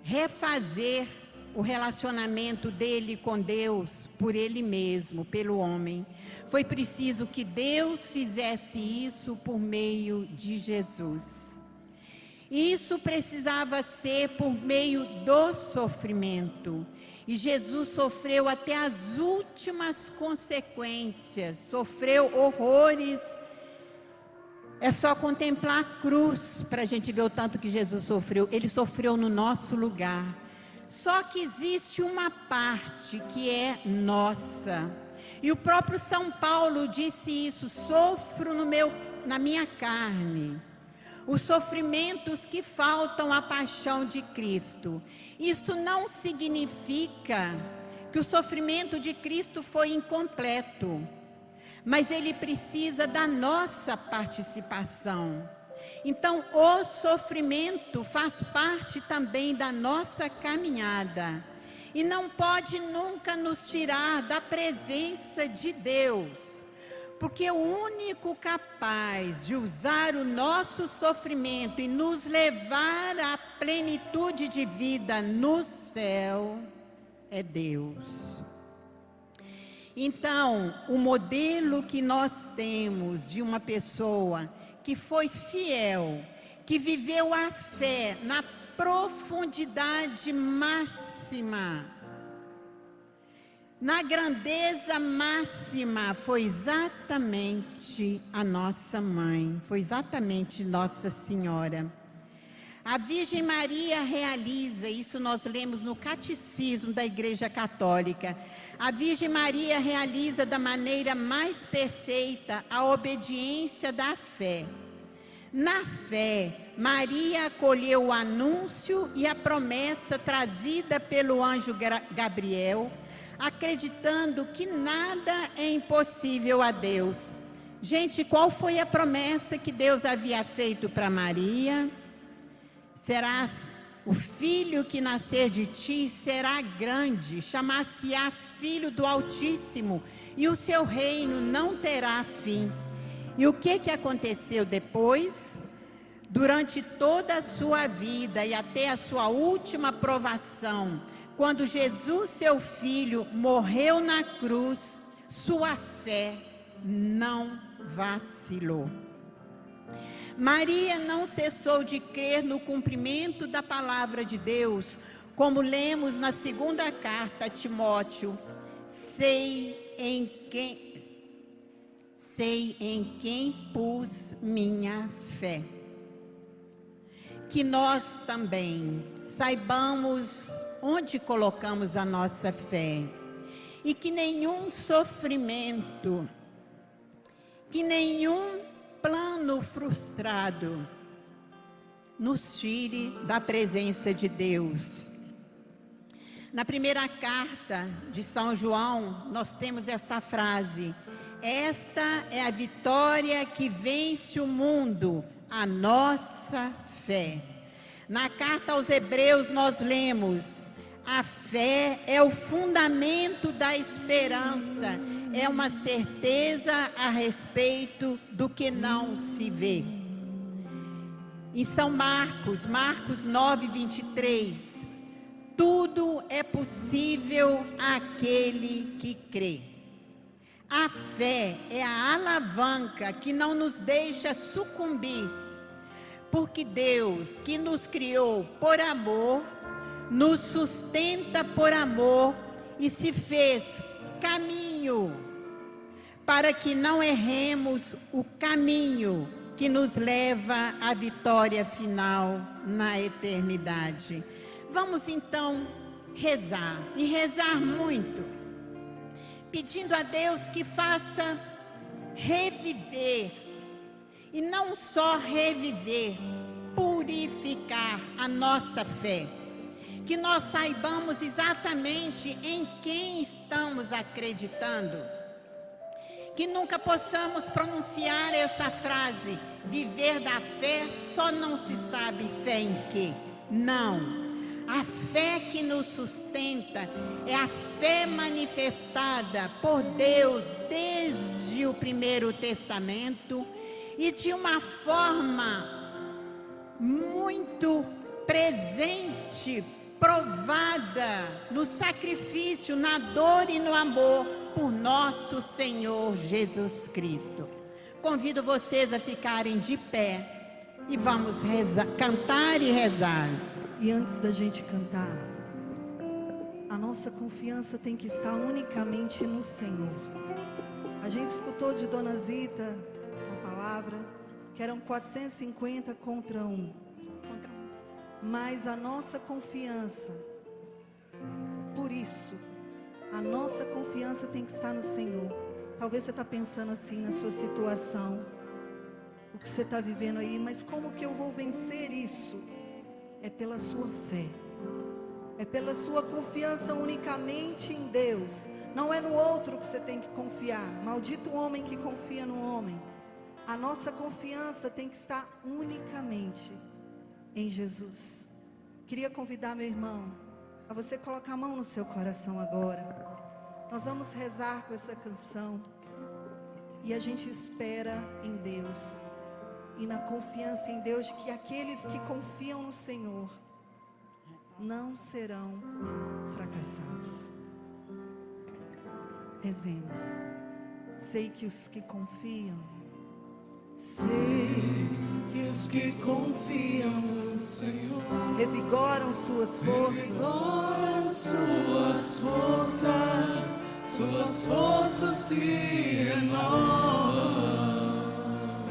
refazer o relacionamento dele com Deus por ele mesmo, pelo homem. Foi preciso que Deus fizesse isso por meio de Jesus. Isso precisava ser por meio do sofrimento. E Jesus sofreu até as últimas consequências, sofreu horrores. É só contemplar a cruz para a gente ver o tanto que Jesus sofreu. Ele sofreu no nosso lugar. Só que existe uma parte que é nossa. E o próprio São Paulo disse isso: sofro na minha carne os sofrimentos que faltam à paixão de Cristo. Isso não significa que o sofrimento de Cristo foi incompleto, mas ele precisa da nossa participação. Então, o sofrimento faz parte também da nossa caminhada e não pode nunca nos tirar da presença de Deus, porque o único capaz de usar o nosso sofrimento e nos levar à plenitude de vida no céu é Deus. Então, o modelo que nós temos de uma pessoa que foi fiel, que viveu a fé na profundidade máxima, na grandeza máxima, foi exatamente a nossa mãe, foi exatamente Nossa Senhora. A Virgem Maria realiza, isso nós lemos no Catecismo da Igreja Católica, a Virgem Maria realiza da maneira mais perfeita a obediência da fé. Na fé, Maria acolheu o anúncio e a promessa trazida pelo anjo Gabriel, acreditando que nada é impossível a Deus. Gente, qual foi a promessa que Deus havia feito para Maria? Serás o filho que nascer de ti será grande, chamar-se-á Filho do Altíssimo, e o seu reino não terá fim. E o que aconteceu depois? Durante toda a sua vida e até a sua última provação, quando Jesus, seu filho, morreu na cruz, sua fé não vacilou. Maria não cessou de crer no cumprimento da palavra de Deus, como lemos na segunda carta a Timóteo: sei em quem pus minha fé. Que nós também saibamos onde colocamos a nossa fé, e que nenhum sofrimento, que nenhum plano frustrado nos tire da presença de Deus. Na primeira carta de São João, nós temos esta frase: esta é a vitória que vence o mundo, a nossa fé. Na carta aos Hebreus nós lemos: a fé é o fundamento da esperança, é uma certeza a respeito do que não se vê. Em São Marcos 9:23, tudo é possível àquele que crê. A fé é a alavanca que não nos deixa sucumbir, porque Deus, que nos criou por amor, nos sustenta por amor e se fez caminho para que não erremos o caminho que nos leva à vitória final na eternidade. Vamos então rezar, e rezar muito, pedindo a Deus que faça reviver e não só reviver, purificar a nossa fé. Que nós saibamos exatamente em quem estamos acreditando. Que nunca possamos pronunciar essa frase, viver da fé, só não se sabe fé em quê. Não. A fé que nos sustenta é a fé manifestada por Deus desde o Primeiro Testamento e de uma forma muito presente, provada no sacrifício, na dor e no amor por nosso Senhor Jesus Cristo. Convido vocês a ficarem de pé e vamos rezar, cantar e rezar. E antes da gente cantar, a nossa confiança tem que estar unicamente no Senhor. A gente escutou de Dona Zita uma palavra que eram 450 contra 1. Mas a nossa confiança, por isso, a nossa confiança tem que estar no Senhor. Talvez você está pensando assim na sua situação, o que você está vivendo aí, mas como que eu vou vencer isso? É pela sua fé, é pela sua confiança unicamente em Deus. Não é no outro que você tem que confiar. Maldito o homem que confia no homem. A nossa confiança tem que estar unicamente em Jesus. Queria convidar meu irmão a você colocar a mão no seu coração agora. Nós vamos rezar com essa canção e a gente espera em Deus e na confiança em Deus de que aqueles que confiam no Senhor não serão fracassados. Rezemos. Sei que os que confiam, sei que os que confiam no Senhor revigoram suas forças, revigoram suas forças se renovam.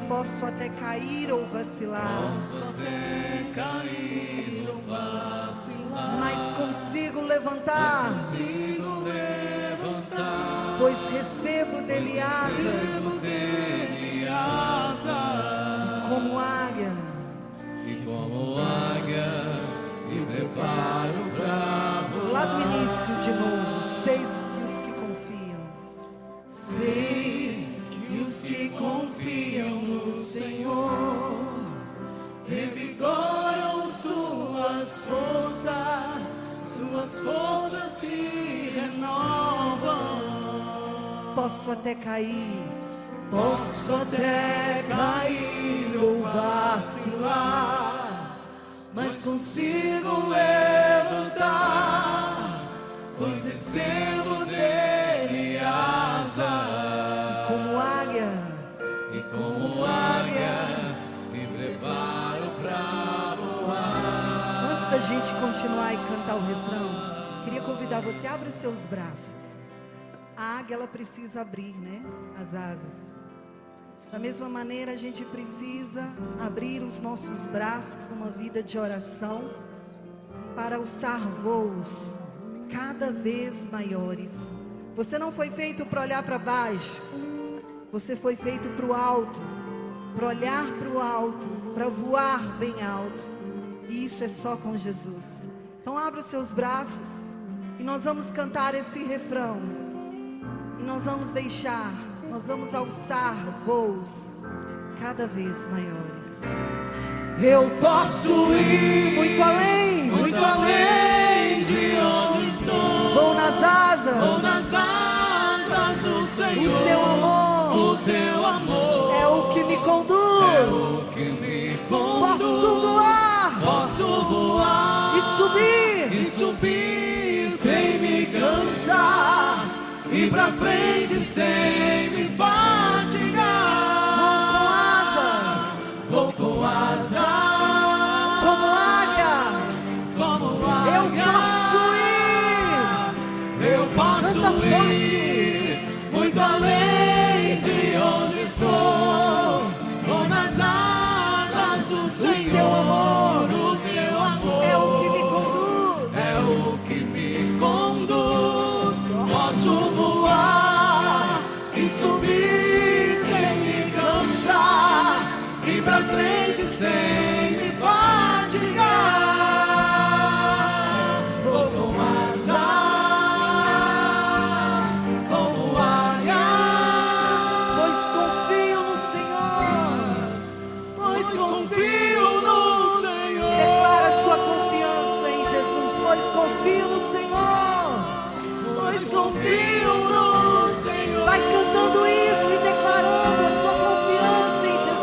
Posso até cair ou vacilar, Posso até cair ou vacilar, mas consigo levantar, pois recebo dele asas, como águias, me preparo pra voar. lá do início de novo. Sei que os que confiam, Sei que os que confiam no Senhor revigoram suas forças se renovam. posso até cair, Posso até cair ou vacilar, mas consigo levantar, pois recebo dele asa. como águia, E como águia me preparo pra voar. antes da gente continuar e cantar o refrão, queria convidar você, abre os seus braços. A águia, ela precisa abrir, né, as asas. Da mesma maneira, a gente precisa abrir os nossos braços numa vida de oração para alçar voos cada vez maiores. Você não foi feito para olhar para baixo, você foi feito para o alto, para olhar para o alto, para voar bem alto. E isso é só com Jesus. Então abra os seus braços e nós vamos cantar esse refrão. E nós vamos alçar voos cada vez maiores. Eu posso ir Muito além de onde estou. Vou nas asas do Senhor. O teu amor é o que me conduz. Posso voar e subir sem me cansar, e pra frente sem me fatigar. Vou com asas, como águias. Eu posso Canta ir muito além de onde estou. Vou nas asas do Senhor. O teu amor É o que me conduz. Posso voar e subir sem me cansar, sem me fatigar. Vou com asas como águia, Pois confio no Senhor. pois confio no Senhor. Declara sua confiança em Jesus. Pois confio no Senhor. Pois confio no Senhor. Vai cantando isso e declarando a sua confiança em Jesus.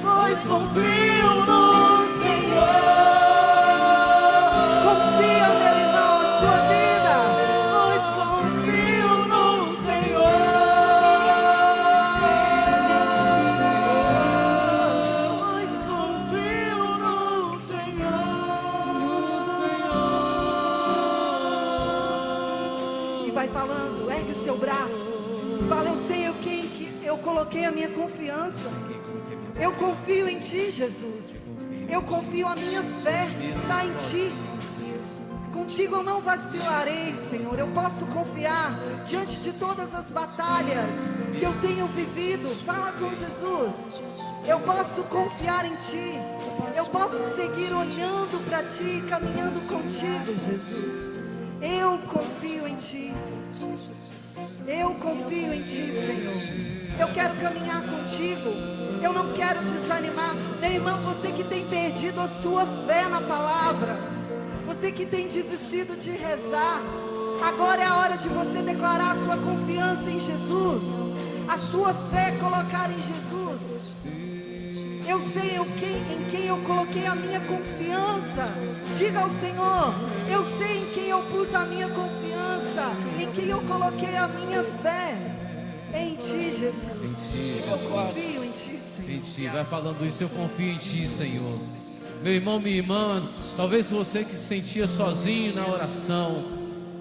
Pois confio no Senhor. Confia, meu irmão, a sua vida. Pois confio no Senhor. Pois confio no Senhor. E vai falando, ergue o seu braço. Fala, eu sei em quem que eu coloquei a minha confiança. Eu confio em Ti, Jesus. Eu confio, a minha fé está em Ti. Contigo eu não vacilarei, Senhor. Eu posso confiar diante de todas as batalhas que eu tenho vivido. Fala com Jesus. Eu posso confiar em Ti. Eu posso seguir olhando para Ti, caminhando contigo, Jesus. Eu confio em Ti. Eu confio em Ti, Senhor. Eu quero caminhar contigo. Eu não quero desanimar. Meu irmão, você que tem perdido a sua fé na palavra, você que tem desistido de rezar, agora é a hora de você declarar a sua confiança em Jesus, a sua fé colocar em Jesus. Eu sei em quem eu coloquei a minha confiança. Diga ao Senhor, eu sei em quem eu pus a minha confiança, em quem eu coloquei a minha fé. Em Ti, Jesus. Em Ti, Eu confio em Ti, Senhor. Em Ti, vai falando isso, eu confio em Ti, Senhor. Meu irmão, minha irmã, talvez você que se sentia sozinho na oração,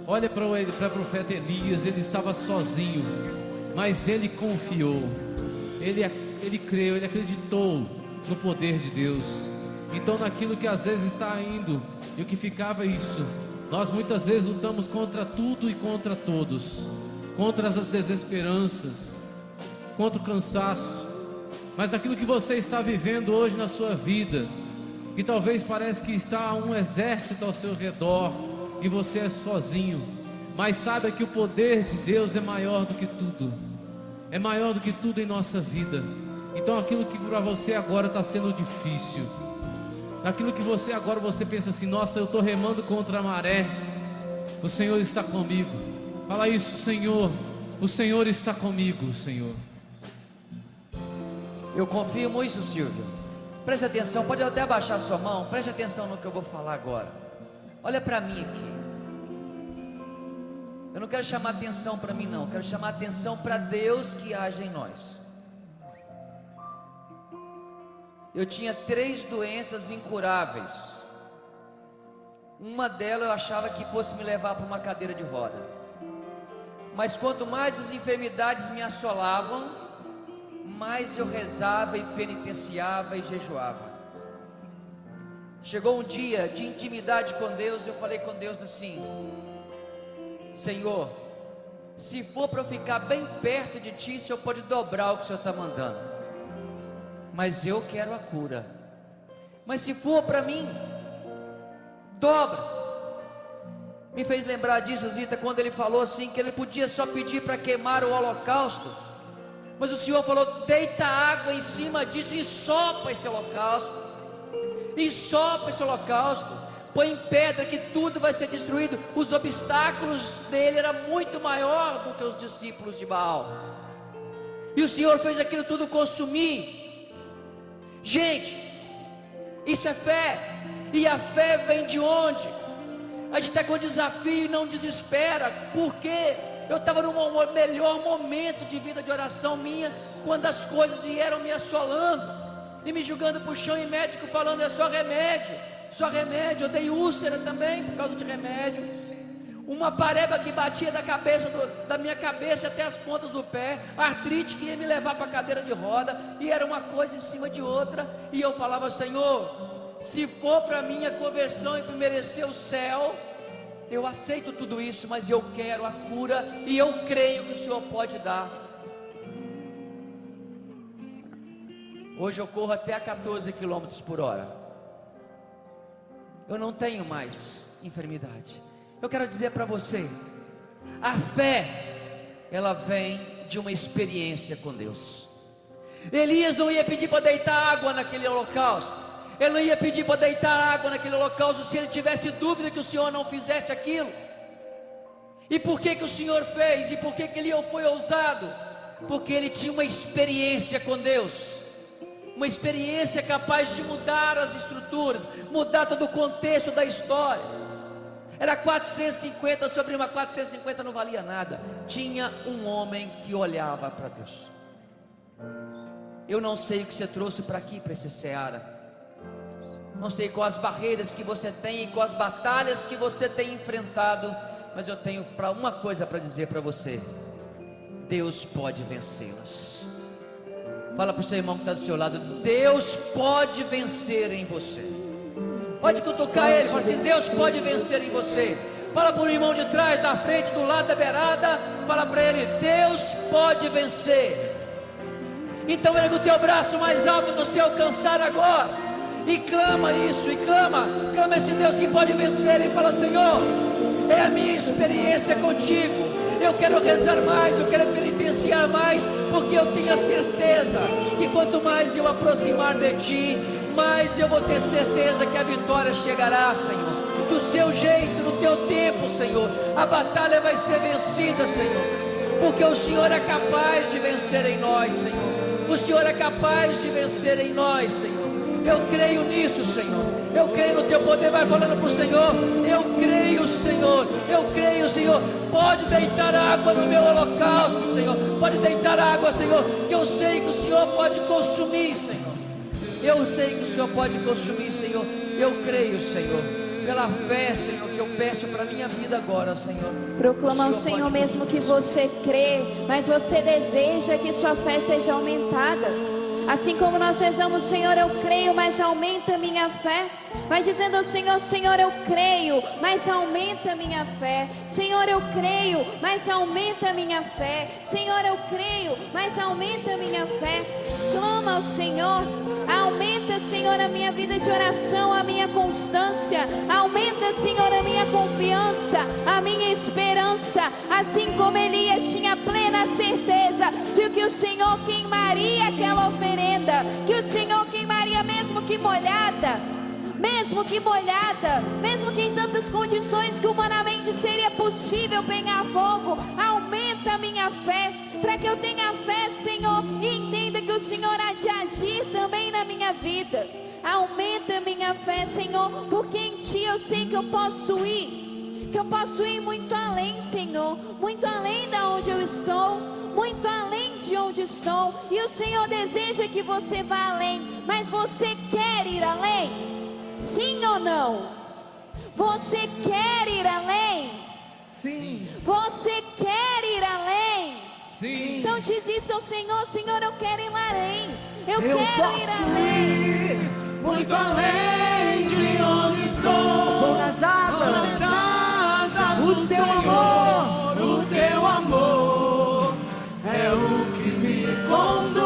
olha para o profeta Elias, ele estava sozinho, mas ele confiou, ele creu, ele acreditou no poder de Deus. Então naquilo que às vezes está indo, e o que ficava isso, nós muitas vezes lutamos contra tudo e contra todos, contra as desesperanças, contra o cansaço, mas naquilo que você está vivendo hoje na sua vida, que talvez parece que está um exército ao seu redor, e você é sozinho, mas saiba que o poder de Deus é maior do que tudo, é maior do que tudo em nossa vida. Então aquilo que para você agora está sendo difícil, naquilo que você agora você pensa assim, nossa, eu estou remando contra a maré, o Senhor está comigo. Fala isso, Senhor, o Senhor está comigo, Senhor. Eu confio muito, Silvio. Preste atenção, pode até abaixar a sua mão, preste atenção no que eu vou falar agora. Olha para mim aqui. Eu não quero chamar atenção para mim não, eu quero chamar atenção para Deus que age em nós. Eu tinha 3 doenças incuráveis. Uma delas eu achava que fosse me levar para uma cadeira de roda. Mas quanto mais as enfermidades me assolavam, mais eu rezava e penitenciava e jejuava. Chegou um dia de intimidade com Deus, eu falei com Deus assim: Senhor, se for para eu ficar bem perto de Ti, o Senhor pode dobrar o que o Senhor está mandando, mas eu quero a cura. Mas se for para mim, dobra. Me fez lembrar disso, Zita, quando ele falou assim, que ele podia só pedir para queimar o holocausto, mas o Senhor falou: deita água em cima disso e sopa esse holocausto, põe em pedra que tudo vai ser destruído. Os obstáculos dele eram muito maior do que os discípulos de Baal, e o Senhor fez aquilo tudo consumir. Gente, isso é fé, e a fé vem de onde? A gente está com desafio e não desespera, porque eu estava no melhor momento de vida de oração minha, quando as coisas vieram me assolando, e me julgando para o chão, e médico falando: é só remédio, eu dei úlcera também por causa de remédio, uma pareba que batia da minha cabeça até as pontas do pé, artrite que ia me levar para a cadeira de roda, e era uma coisa em cima de outra, e eu falava: Senhor, se for para minha conversão e para merecer o céu, eu aceito tudo isso, mas eu quero a cura, e eu creio que o Senhor pode dar. Hoje eu corro até a 14 km por hora. Eu não tenho mais enfermidade. Eu quero dizer para você, a fé, ela vem de uma experiência com Deus. Elias não ia pedir para deitar água naquele holocausto. Ele não ia pedir para deitar água naquele holocausto se ele tivesse dúvida que o Senhor não fizesse aquilo. E por que que o Senhor fez? E por que que ele foi ousado? Porque ele tinha uma experiência com Deus. Uma experiência capaz de mudar as estruturas, mudar todo o contexto da história. Era 450 sobre uma 450, não valia nada. Tinha um homem que olhava para Deus. Eu não sei o que você trouxe para aqui, para esse Seara. Não sei quais barreiras que você tem e quais batalhas que você tem enfrentado, mas eu tenho uma coisa para dizer para você: Deus pode vencê-las. Fala para o seu irmão que está do seu lado: Deus pode vencer em você. Pode cutucar ele, fala assim: Deus pode vencer em você. Fala para o irmão de trás, da frente, do lado da beirada, fala para ele: Deus pode vencer. Então ergue o teu braço mais alto que você alcançar agora, e clama isso, e clama esse Deus que pode vencer, e fala: Senhor, é a minha experiência contigo. Eu quero rezar mais, eu quero penitenciar mais, porque eu tenho a certeza que quanto mais eu aproximar de Ti, mais eu vou ter certeza que a vitória chegará, Senhor. Do seu jeito, no Teu tempo, Senhor. A batalha vai ser vencida, Senhor, porque o Senhor é capaz de vencer em nós, Senhor. O Senhor é capaz de vencer em nós, Senhor. Eu creio nisso, Senhor. Eu creio no Teu poder. Vai falando para o Senhor: eu creio, Senhor. Eu creio, Senhor. Pode deitar água no meu holocausto, Senhor. Pode deitar água, Senhor, que eu sei que o Senhor pode consumir, Senhor. Eu sei que o Senhor pode consumir, Senhor. Eu creio, Senhor, pela fé, Senhor, que eu peço para a minha vida agora, Senhor. Proclama ao Senhor mesmo que você crê, mas você deseja que sua fé seja aumentada. Assim como nós rezamos: Senhor, eu creio, mas aumenta a minha fé. Vai dizendo ao Senhor: Senhor, eu creio, mas aumenta a minha fé. Senhor, eu creio, mas aumenta a minha fé. Senhor, eu creio, mas aumenta a minha fé. Clama ao Senhor: aumenta, Senhor, a minha vida de oração, a minha constância. Aumenta, Senhor, a minha confiança, a minha esperança. Assim como Elias tinha plena certeza de que o Senhor queimaria aquela oferenda, que o Senhor queimaria mesmo que molhada, mesmo que em tantas condições que humanamente seria possível pegar fogo. Aumenta a minha fé, para que eu tenha fé, Senhor, e entenda que o Senhor há de agir também na minha vida. Aumenta a minha fé, Senhor, porque em Ti eu sei que eu posso ir muito além, Senhor, muito além da onde eu estou, muito além de onde estou. E o Senhor deseja que você vá além, mas você quer ir além? Sim ou não? Você quer ir além? Sim. Você quer ir além? Sim. Então diz isso ao Senhor: Senhor, eu quero ir além. Eu Eu quero ir posso além. ir muito além de onde estou. Vou nas asas Do teu Senhor, amor. o Teu amor é o que me conduz.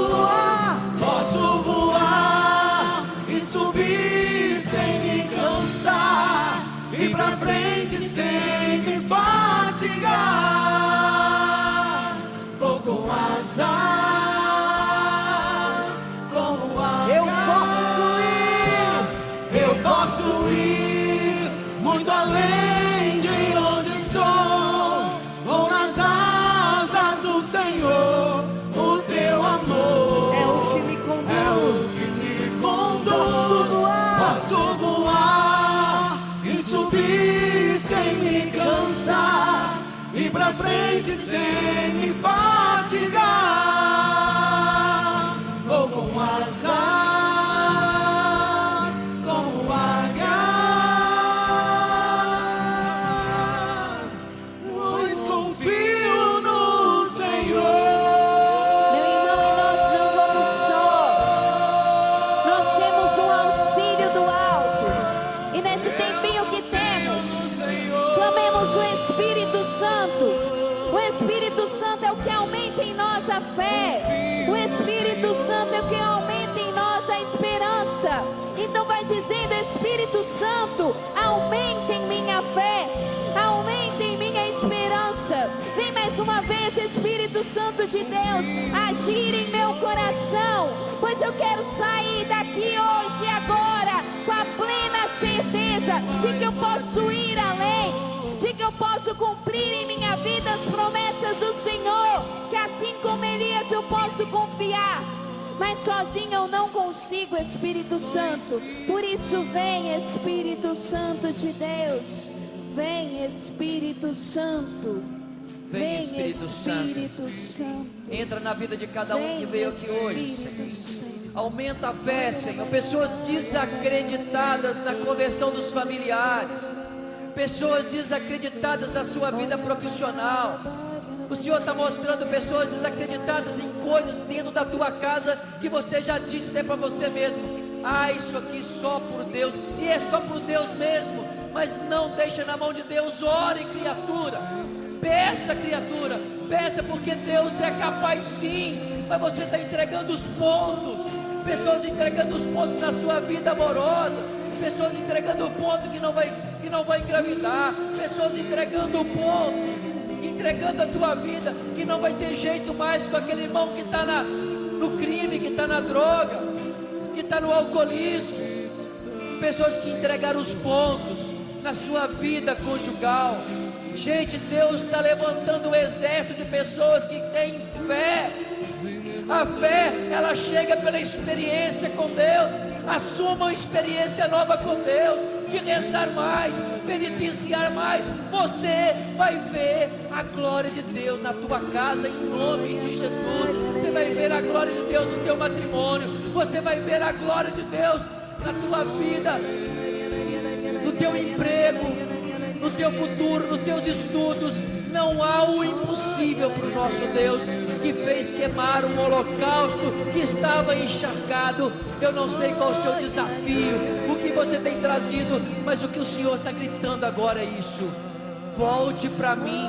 Posso voar e subir sem me cansar, ir pra frente sem me fatigar. Vou com asas como águias. Eu posso ir muito além de onde estou. Vou nas asas do Senhor, o Teu amor É o que me conduz. é o que me conduz. Posso voar e subir sem me cansar, ir pra frente sem me fatigar. Vou com asas como águias, pois confio no Senhor. Meu irmão, e nós não vamos sós. Nós temos um auxílio do alto. E nesse tempinho que temos, clamemos o Espírito Santo. O Espírito Santo é o que aumenta em nós a fé. O Espírito Santo é o que aumenta em nós Espírito Santo, aumenta em minha fé, aumenta em minha esperança. Vem mais uma vez, Espírito Santo de Deus, agir em meu coração, pois eu quero sair daqui hoje e agora com a plena certeza de que eu posso ir além, de que eu posso cumprir em minha vida as promessas do Senhor, que assim como Elias eu posso confiar. Mas sozinho eu não consigo, Espírito Santo. Por isso vem, Espírito Santo de Deus. Vem, Espírito Santo. Vem, Espírito Santo. Entra na vida de cada um que veio aqui hoje, Senhor. Aumenta a fé, Senhor. Pessoas desacreditadas na conversão dos familiares, pessoas desacreditadas na sua vida profissional. O Senhor está mostrando pessoas desacreditadas em coisas dentro da tua casa que você já disse até para você mesmo: ah, isso aqui só por Deus, e é só por Deus mesmo. Mas não deixa na mão de Deus. Ore, criatura, peça, criatura, peça, porque Deus é capaz sim. Mas você está entregando os pontos, pessoas entregando os pontos na sua vida amorosa, pessoas entregando o ponto que não vai engravidar, pessoas entregando o ponto, entregando a tua vida, que não vai ter jeito mais com aquele irmão que está no crime, que está na droga, que está no alcoolismo. Pessoas que entregaram os pontos na sua vida conjugal. Gente, Deus está levantando um exército de pessoas que têm fé. A fé, ela chega pela experiência com Deus. Assuma uma experiência nova com Deus, de rezar mais, penitenciar mais. Você vai ver a glória de Deus na tua casa, em nome de Jesus. Você vai ver a glória de Deus no teu matrimônio. Você vai ver a glória de Deus na tua vida, no teu emprego, no teu futuro, nos teus estudos. Não há o impossível para o nosso Deus, que fez queimar um holocausto que estava encharcado. Eu não sei qual o seu desafio, o que você tem trazido, mas o que o Senhor está gritando agora é isso: volte para mim,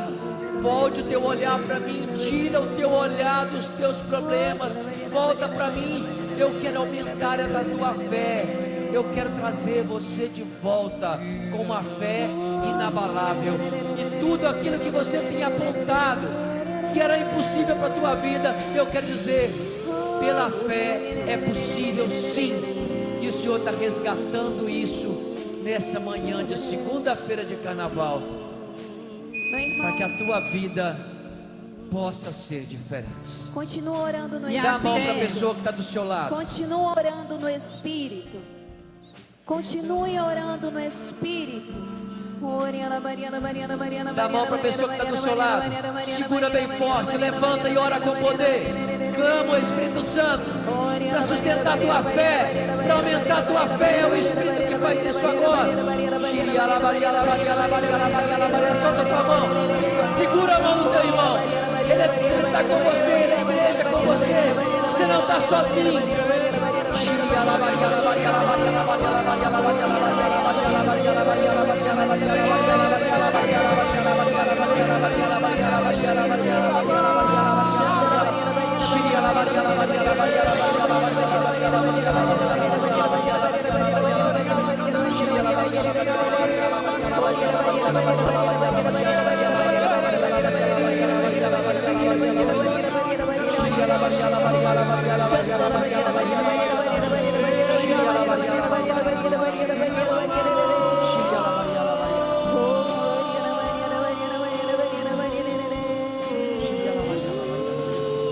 volte o teu olhar para mim, tira o teu olhar dos teus problemas, volta para mim. Eu quero aumentar a tua fé, eu quero trazer você de volta com uma fé inabalável. E tudo aquilo que você tem apontado, que era impossível para a tua vida, eu quero dizer, pela fé é possível sim. E o Senhor está resgatando isso nessa manhã de segunda-feira de carnaval, para que a tua vida possa ser diferente. Continua orando no Dá a mão para a Espírito. pessoa que está do seu lado. Continua orando no Espírito. Continue orando no Espírito. Dá a mão para a pessoa que está do seu lado. Segura bem forte, levanta e ora com poder. Clama o Espírito Santo para sustentar a tua fé, para aumentar a tua fé. É o Espírito que faz isso agora. Solta a tua mão, segura a mão do teu irmão. Ele está com você, ele é a igreja com você. Você não está sozinho.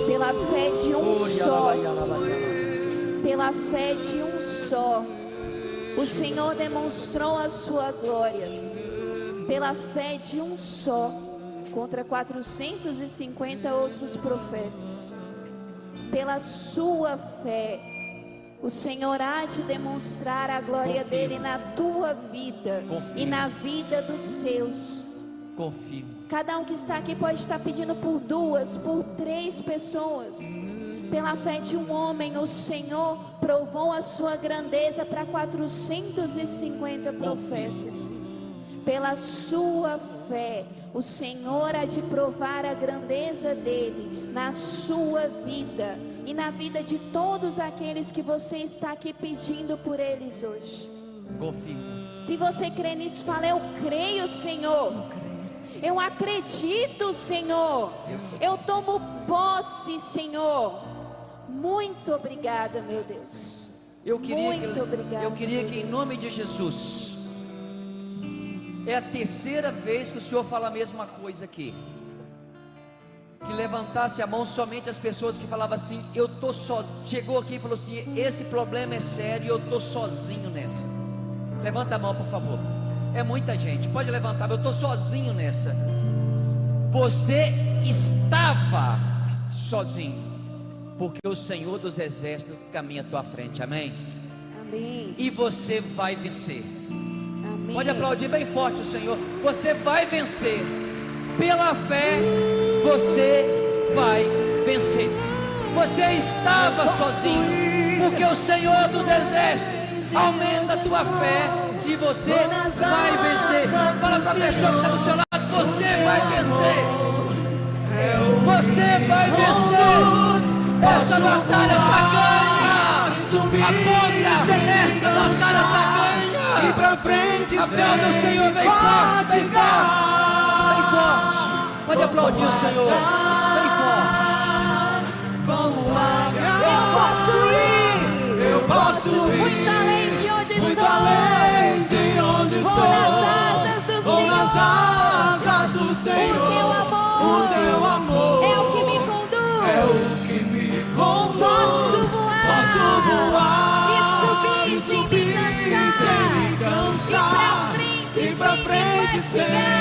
Pela fé de um só, pela fé de um só, o Senhor demonstrou a sua glória. Pela fé de um só, contra 450 outros profetas. Pela sua fé, o Senhor há de demonstrar a glória dele na tua vida e na vida dos seus. Confio. Cada um que está aqui pode estar pedindo por 2, por 3 pessoas. Pela fé de um homem, o Senhor provou a sua grandeza para 450 profetas. Pela sua fé, o Senhor há de provar a grandeza dele na sua vida e na vida de todos aqueles que você está aqui pedindo por eles hoje. Confie. Se você crê nisso, fala: eu creio, Senhor. Eu acredito, Senhor. Eu tomo posse, Senhor. Muito obrigada, meu Deus. Muito obrigada. Eu queria que, em nome de Jesus, é a terceira vez que o Senhor fala a mesma coisa aqui, que levantasse a mão somente as pessoas que falavam assim: eu tô sozinho. Chegou aqui e falou assim: esse problema é sério, eu tô sozinho nessa. Levanta a mão, por favor. É muita gente, pode levantar. Eu tô sozinho nessa. Você estava sozinho, porque o Senhor dos Exércitos caminha à tua frente. Amém? Amém. E você vai vencer. Amém. Pode aplaudir bem forte o Senhor. Você vai vencer. Pela fé, você vai vencer. Você estava sozinho, porque o Senhor dos Exércitos aumenta a tua fé e você vai vencer. Fala para a pessoa que está do seu lado: você vai vencer. Você vai vencer. Essa batalha está ganha. Aponta, esta batalha está ganha. E pra frente, a fé do Senhor vem forte, vem forte. Pode aplaudir o Senhor. Vem forte. Como águia, Eu posso ir. eu posso ir Muito além de onde muito estou. além de onde estou. Vou nas asas do Vou nas asas do Senhor. Senhor. O teu amor é o que me conduz. É o que me conduz. Posso voar e subir sem me cansar. E pra frente sem